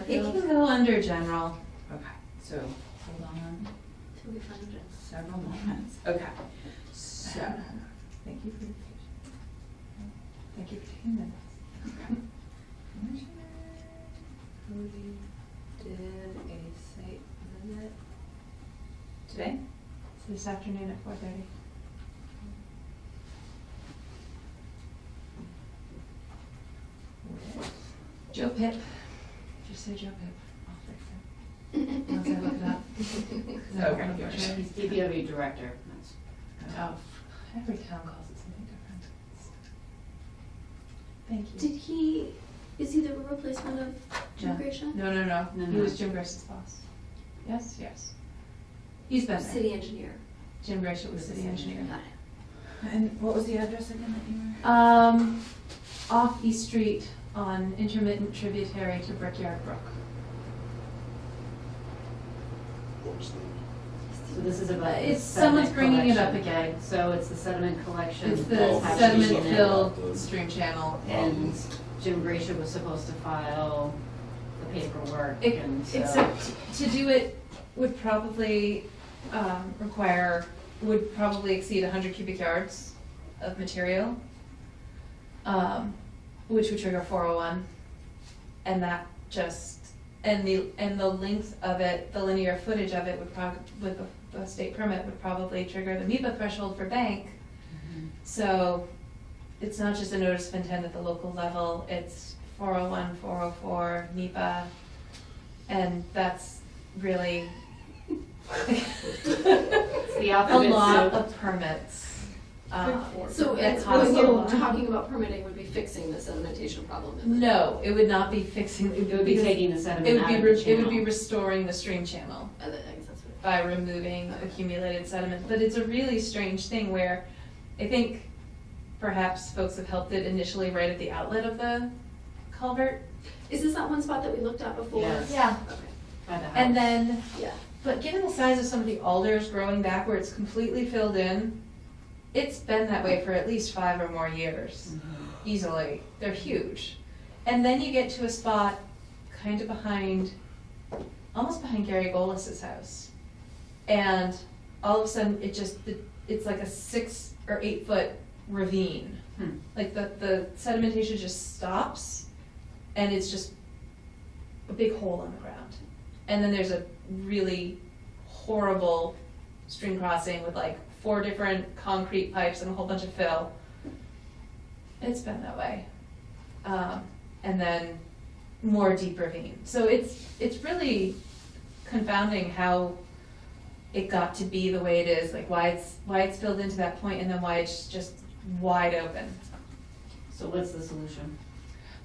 it can go under general. Okay, so hold on Till we find it. several moments. Okay, so, thank you for your patience. Thank you for taking minutes. Okay. Commissioner Cody did a site visit today? So this afternoon at 4:30. Joe Pip. Just say Joe Pip. I'll fix it. Once I look it up. 'Cause I don't Okay, wanna butcher it. He's DPW director. Oh, every town calls it something different. Thank you. Did he, is he the replacement of Jim No. Gracia? No, no, no. No, He no. was Jim Grace's boss. Yes, yes. He's been there. City engineer. Jim Gracia was city engineer. Got it. And what was the address again that you were? Off East Street on intermittent tributary to Brickyard Brook. What was the, So this is about. It's, the someone's sediment bringing it up collection. again. So it's the sediment collection. It's the Oh, that's sediment happening in- sediment-filled stream channel. And Jim Gracia was supposed to file the paperwork and so. Except to do it would probably would probably exceed 100 cubic yards of material, which would trigger 401. And that just, and the length of it, the linear footage of it would with the state permit would probably trigger the MIPA threshold for bank. Mhm. So it's not just a notice of intent at the local level, it's 401, 404, NEPA, and that's really It's the a alphabet lot soup. of permits. So it it's costs when a you're lot. talking about permitting would be fixing the sedimentation problem. in the- No, it would not be fixing. It would be because taking the it sediment would out be of the it would be channel. restoring the stream channel I guess that's what by removing accumulated sediment. But it's a really strange thing where I think perhaps folks have helped it initially right at the outlet of the culvert. Is this that one spot that we looked at before? Yes. Yeah. Okay, By the house. And then, yeah. but given the size of some of the alders growing back where it's completely filled in, it's been that way for at least 5 or more years, Mhm. easily. They're huge. And then you get to a spot kind of behind, almost behind Gary Golis's house. And all of a sudden, it's like a 6 or 8 foot ravine. Hmm. Like the sedimentation just stops and it's just a big hole in the ground. And then there's a really horrible stream crossing with like 4 different concrete pipes and a whole bunch of fill. It's been that way. And then more deep ravine. So it's really confounding how it got to be the way it is, like why it's filled into that point and then why it's just wide open. So what's the solution?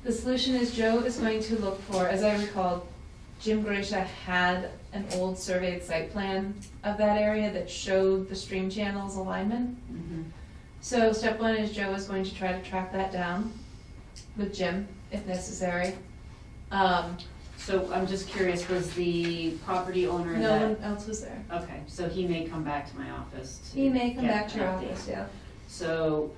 The solution is Joe is going to look for, as I recall, Jim Gracia had an old surveyed site plan of that area that showed the stream channel's alignment. Mhm. So step 1 is Joe is going to try to track that down with Jim if necessary. So I'm just curious, was the property owner No that? one else was there. Okay, so he may come back to my office to. He may come get back to your an update. office, yeah. So,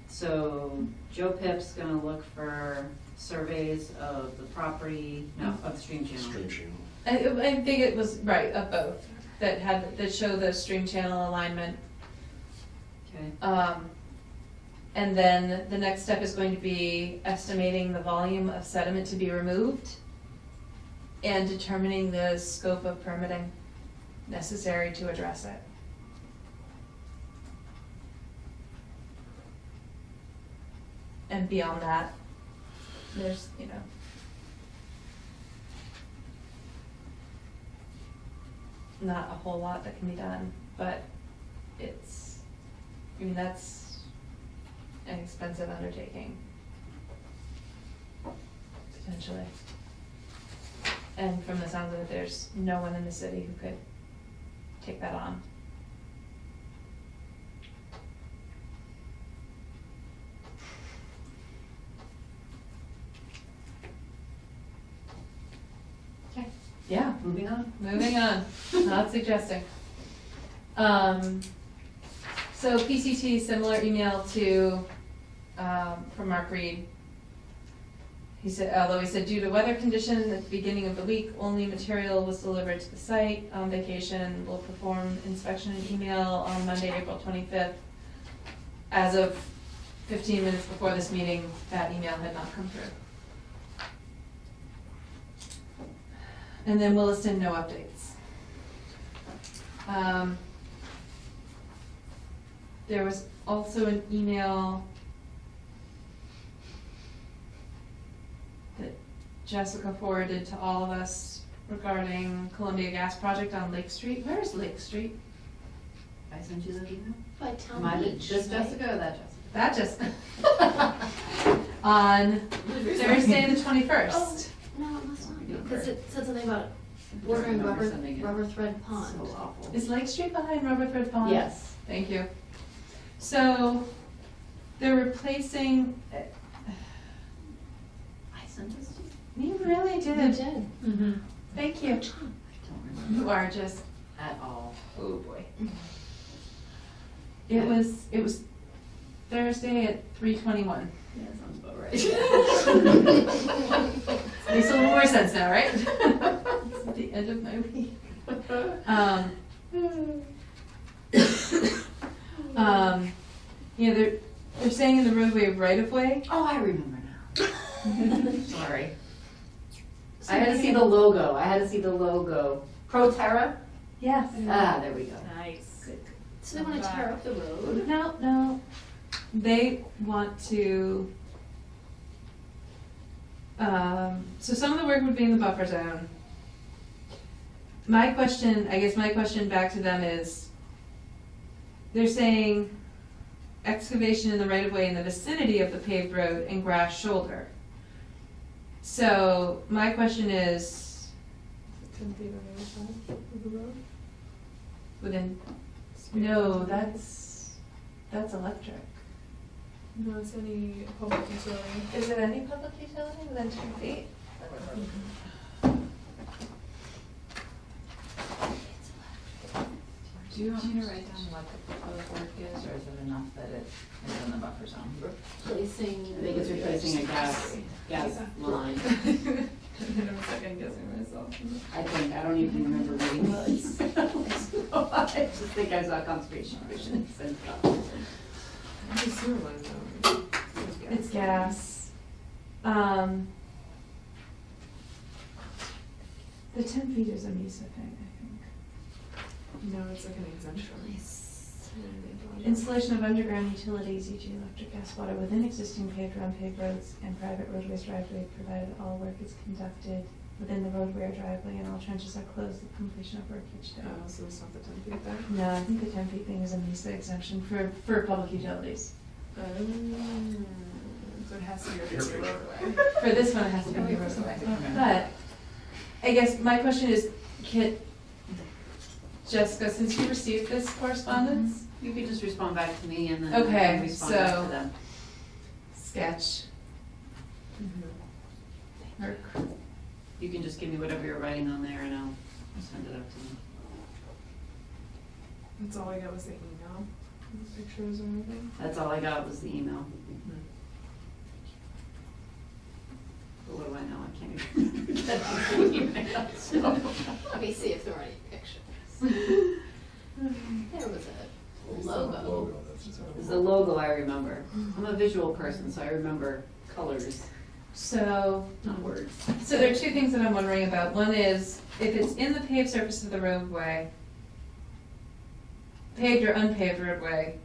so Joe Pip's gonna look for surveys of the property, no, of the stream channel. stream channel? I think it was, right, of both, that show the stream channel alignment. Okay, And then the next step is going to be estimating the volume of sediment to be removed and determining the scope of permitting necessary to address it. And beyond that, there's, not a whole lot that can be done, but that's an expensive undertaking, potentially. And from the sounds of it, there's no one in the city who could take that on. Moving on. Moving on, not suggesting. So PCT, similar email to, from Mark Reed. He said, although he said due to weather conditions at the beginning of the week, only material was delivered to the site. On vacation, will perform inspection and email on Monday, April 25th. As of 15 minutes before this meeting, that email had not come through. And then Williston, no updates. There was also an email that Jessica forwarded to all of us regarding Columbia Gas Project on Lake Street. Where is Lake Street? I sent you that email? By Town Am I Beach, this right? Jessica or that Jessica? That just, on Thursday the 21st. Oh, no, it must not be, because it said something about bordering remember rubber, sending it. rubber thread pond. So awful. Is Lake Street behind Rubber Thread Pond? Yes. Thank you. So, they're replacing, I sent this to you? you really You did. did. Mm-hmm. Thank you. I don't remember You are just, at all. oh boy. It was Thursday at 3:21. Yeah, sounds about right. Makes a little more sense now, right? It's at the end of my week. You know, they're saying in the roadway right of way. Oh, I remember now. Sorry. I had to see the logo. ProTerra? Yes. Ah, there we go. Nice. Good. So they want to tear up the road? No. They want to. So some of the work would be in the buffer zone. I guess my question back to them is, they're saying excavation in the right of way in the vicinity of the paved road and grass shoulder. So my question is, 10 feet on the other side of the road? within, no, that's electric. No, it's any public utility. Is it any public utility within 2 feet? Do you want me to write down what the proposed work is, or is it enough that it is in the buffer zone? Replacing. I think it's replacing a gas line. I'm second guessing myself. I don't even remember reading those. I just think I saw conservation commission and stuff. It's a sewer line though. It's gas. The 10 feet is a MESA thing, I think. No, it's like an exemption. Installation of underground utilities, e.g. electric, gas, water, within existing paved or unpaved roads and private roadways, driveway, provided all work is conducted within the roadway or driveway and all trenches are closed at completion of work each day. Oh, so it's not the 10 feet there? No, I think the 10 feet thing is a MESA exemption for public utilities. So it has to be a roadway. For this one, it has to be a roadway. But, I guess my question is, Jessica, since you received this correspondence, You could just respond back to me and then Okay, I can respond back so- to them. sketch. Or You can just give me whatever you're writing on there and I'll send it up to them. That's all I got was the email, the pictures or anything. That's all I got was the email. But what do I know? I can't even get the email, so. Let me see if there are any pictures. There was a logo. It's the logo I remember. I'm a visual person, so I remember colors, So, not words. so there are two things that I'm wondering about. One is, if it's in the paved surface of the roadway, paved or unpaved roadway,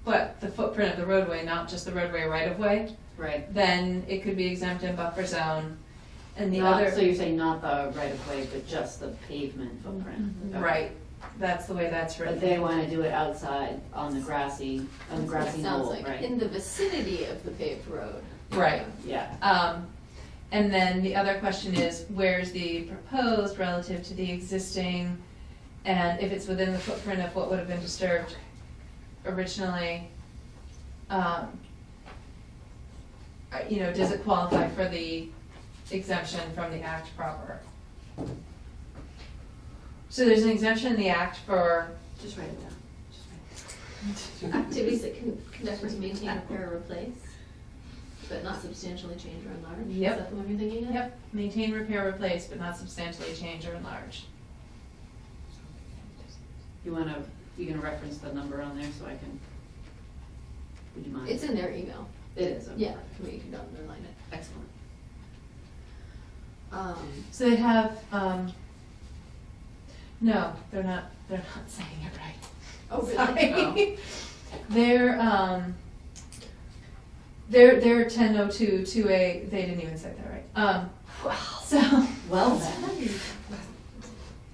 but the footprint of the roadway, not just the roadway right of way, Right. then it could be exempt in buffer zone. And the Not- other. So you're saying not the right of way, but just the pavement footprint? Okay. Right, that's the way that's written. But they wanna do it outside on the grassy Sounds knoll, like right? in the vicinity of the paved road. Right. Yeah. And then the other question is, where's the proposed relative to the existing? And if it's within the footprint of what would have been disturbed originally, does it qualify for the exemption from the act proper? So there's an exemption in the act for, Just write it down. Just write it Activities that can conducted to maintain, repair, or replace, but not substantially change or enlarge. Yep. Is that the one you're thinking of? yep, maintain, repair, replace, but not substantially change or enlarge. You gonna reference the number on there so I can, would you mind? It's in their email. It is, okay. Yeah, you can underline it. Excellent. So they have, no, they're not saying it right. Oh, really? Sorry. They're 1002 2A, they didn't even say that right. So, Well then.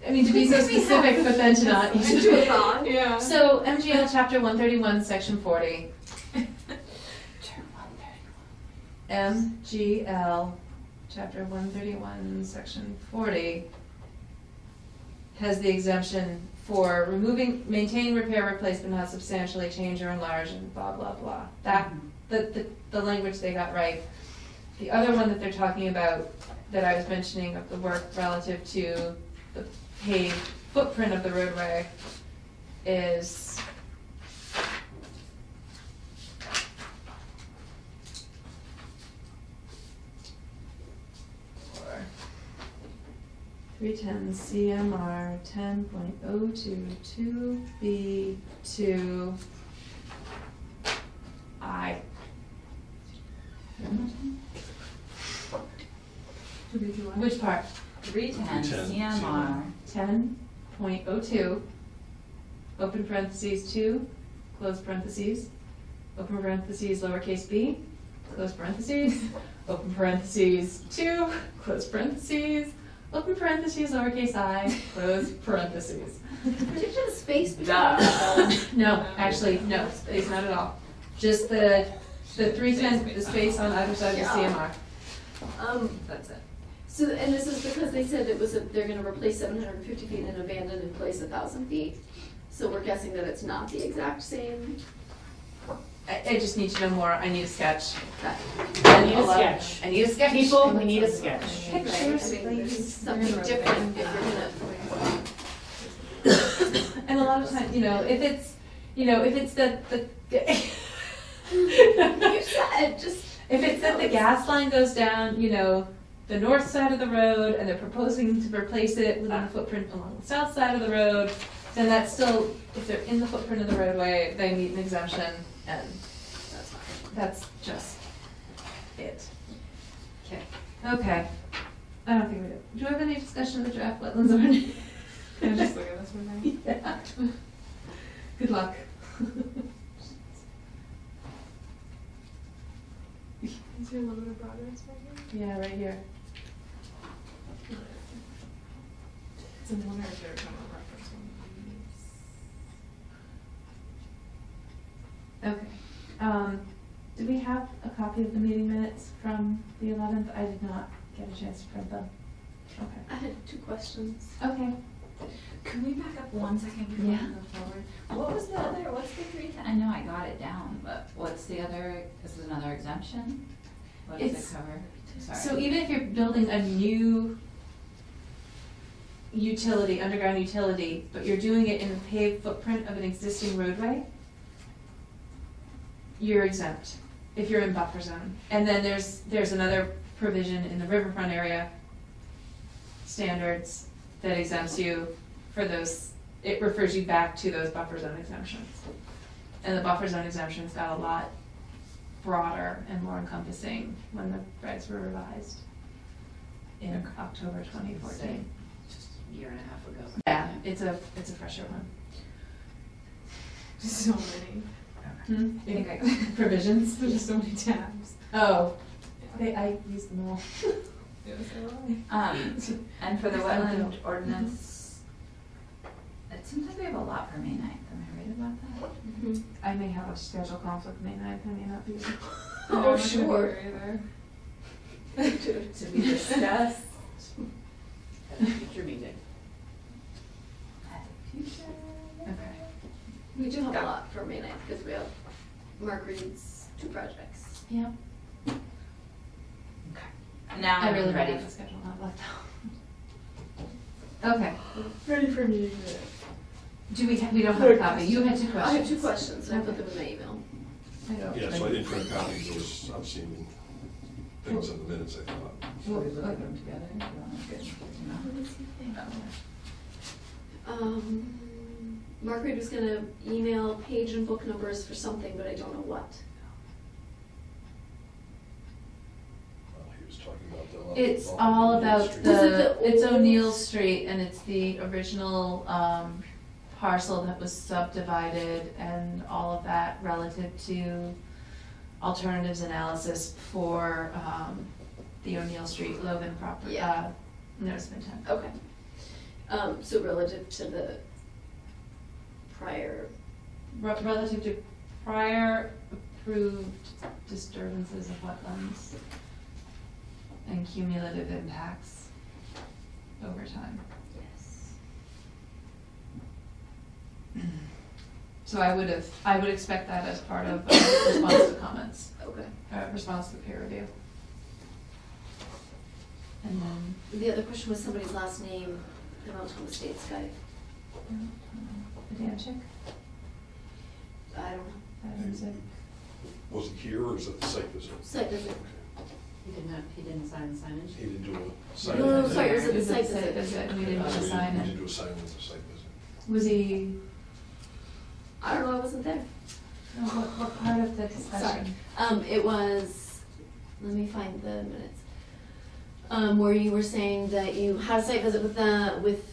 I mean, to be so specific, but then to not. Do it wrong. Yeah. So MGL Chapter 131, Section 40. MGL Chapter 131, Section 40 has the exemption for removing, maintain, repair, replace, but not substantially change or enlarge, and blah, blah, blah. That, the language they got right. The other one that they're talking about, that I was mentioning of the work relative to the paved footprint of the roadway, is for 310 CMR 10.022B2 I. Which part? 310 310 CMR. 10.02, open parentheses 2, close parentheses, open parentheses lowercase b, close parentheses, open parentheses 2, close parentheses, open parentheses lowercase I, close parentheses. Did you put a space between Duh. those? No, actually, no, space not at all. Just the 310, the space on either side of the CMR. That's it. So, and this is because they said they're gonna replace 750 feet and abandon and place 1,000 feet. So we're guessing that it's not the exact same. I just need to know more, I need a sketch. I need a sketch. I need a sketch. People, we need a sketch. Pictures, I mean, there's please. something different if you're gonna. And a lot of times, if it's the You said, just. if it's that the gas line goes down, the north side of the road, and they're proposing to replace it with a footprint along the south side of the road, then that's still, if they're in the footprint of the roadway, they need an exemption, and that's just it. Okay. Okay. I don't think we do. Do we have any discussion of the draft wetlands ordinance? Can I just look at this one now? Yeah. Good luck. Is there a limited progress right here? Yeah, right here. So I'm wondering if they're trying to reference one of these. Okay. Do we have a copy of the meeting minutes from the 11th? I did not get a chance to print them. I had 2 questions. Okay. Can we back up 1 second before we Yeah. go forward? What was the other, what's the 310? I know I got it down, but what's the other, is it another exemption? What does It's- it cover? Sorry. So even if you're building a new utility, underground utility, but you're doing it in the paved footprint of an existing roadway, you're exempt if you're in buffer zone. And then there's another provision in the riverfront area standards that exempts you for those, it refers you back to those buffer zone exemptions. And the buffer zone exemptions got a lot broader and more encompassing when the regs were revised in October 2014. Just a year and a half ago. Yeah, it's a fresher one. So many. Hmm? I think I got it. Provisions? There's just so many tabs. Oh, I used them all. Yeah, so And for the Yes, I wetland do. ordinance, it seems like we have a lot for May 9th, am I right about that? I may have a schedule conflict May 9th, I may not be. I'm not Oh, gonna be sure. there To be discussed At a future meeting. at a future. Okay. We do have a lot for May 9th because we have Mark Reed's 2 projects. Yeah. Now I I'm really ready. don't have a schedule not left Okay, Ready for meeting minutes. do we don't have a copy, you had two questions. I have 2 questions, and I put them in my email. I don't. Yeah, so I didn't print copies, there was obscene things in the minutes, I thought. Should we look at them together? Do you wanna get- no? Margaret was gonna email page and book numbers for something, but I don't know what. He was talking about the. It's all about Was it the it's old- O'Neill Street, and it's the original parcel that was subdivided and all of that relative to alternatives analysis for the O'Neill Street Logan property, Yeah. notice of intent. Okay. So relative to the prior, Relative to prior approved disturbances of wetlands and cumulative impacts over time. yes. So I would expect that as part of response to comments, Okay. response to peer review. And then, The other question was somebody's last name, the Mount Thomas Estates guy. Adamczyk, I don't know. Adamczyk. Was it here or is it the site visit? Site visit. Okay. He didn't sign the signage? He didn't do a site No, visit. sorry, it was at It the was site a site visit. visit, and we didn't So do a sign We in. didn't do a sign at the site visit. Was he, I don't know, I wasn't there. no, what part of the discussion? It was, let me find the minutes. Where you were saying that you had a site visit with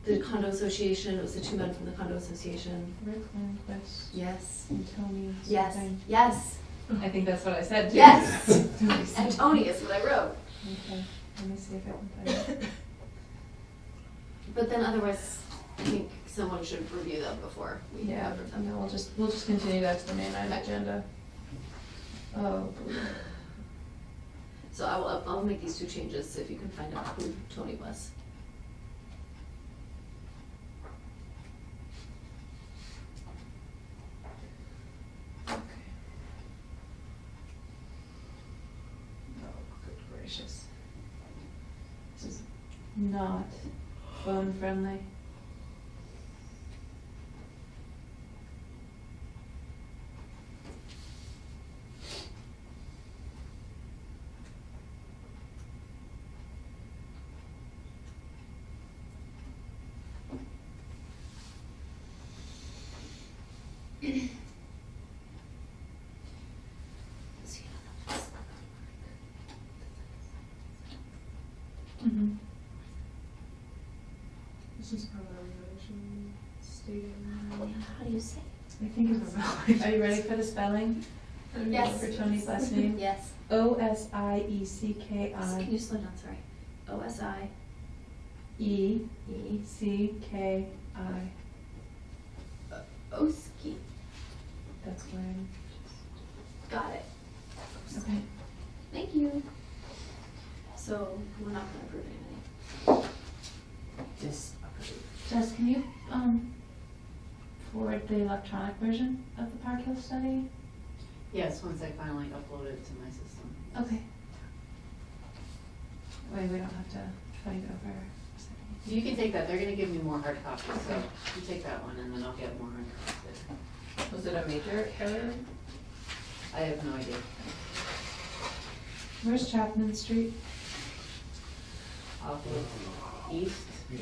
the condo association, it was the 2 men from the condo association. Rick Lindquist Yes. and Tony Yes, something. yes, I think that's what I said too. yes. Tony something. Antonius, what I wrote. Okay, let me see if I can find it. But then otherwise, I think someone should review them before we Yeah, approve and them. then we'll just continue that to the main item agenda. Oh, boy. So I'll make these 2 changes if you can find out who Tony was. Okay. Oh, good gracious. This is not phone friendly. Mm-hmm. This is part of the regulation stating. How do you say? I think it's, are you ready for the spelling? Yes. For Tony's last name? Yes. Osiecki. Can you slow down, sorry? OSI. E E. C K I. Oski. That's where I'm. Got it. Okay. Thank you. So we're not gonna approve anything. Disapprove. Jess, can you forward the electronic version of the Park Hill study? Yes, once I finally upload it to my system. Okay. Wait, we don't have to fight over a second. You can take that, they're gonna give me more hard copies, so you take that one and then I'll get more hard copies Was it a major error? later. I have no idea. Where's Chapman Street? Off of east, Yeah.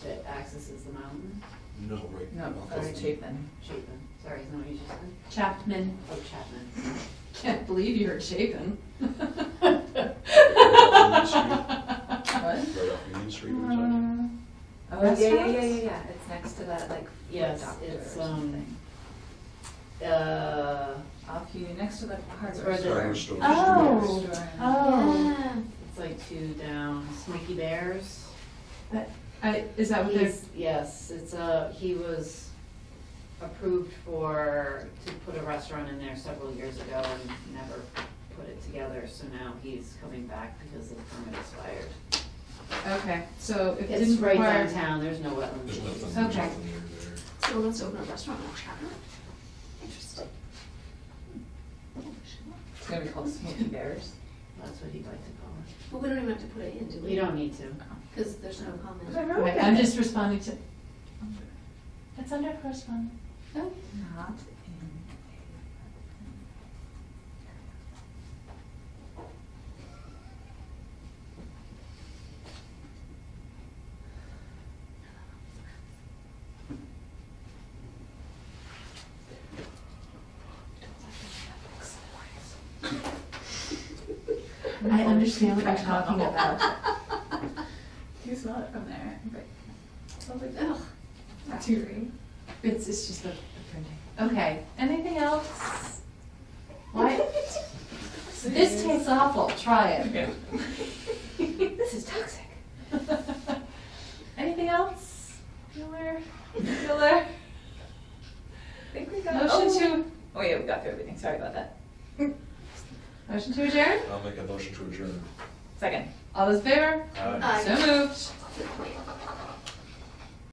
that accesses the mountain. No, right. No, off that's of- Chapin. Chapin, sorry, is that what you just said? Chapman. Oh, Chapman. Can't believe you heard Chapin. What? Right off Union Street or something. Oh, yeah, Restaurants? yeah. It's next to that, like, Yes, doctor it's, or something. Off Union, next to the hardware where the- store. Hardware store. Oh. Store. Oh. Yeah. It's like 2 down, Smoky Bears. But, is that what they're, Yes, it's he was approved to put a restaurant in there several years ago and never put it together, so now he's coming back because the permit expired. okay, so if it It's didn't right require. downtown, there's no wetlands. There's nothing, there's Okay. nothing near there. So let's open a restaurant in Chapman. Interesting. It's gonna be called Smoky Bears. That's what he'd like to call it. But we don't even have to put it in, do we? You don't need to. because there's no comment. Okay, I'm just responding to, it's under correspondence. Oh, Not in I understand what you're talking about. He's not from there, but. Sounds like ugh. Teary. It's just the printing. Okay, anything else? Why? This tastes awful, try it. This is toxic. Anything else? Bueller? Bueller? I think we got. Motion to, Oh yeah, we got through everything, sorry about that. motion to adjourn? I'll make a motion to adjourn. Second. All those in favor? Aye. Aye. So moved.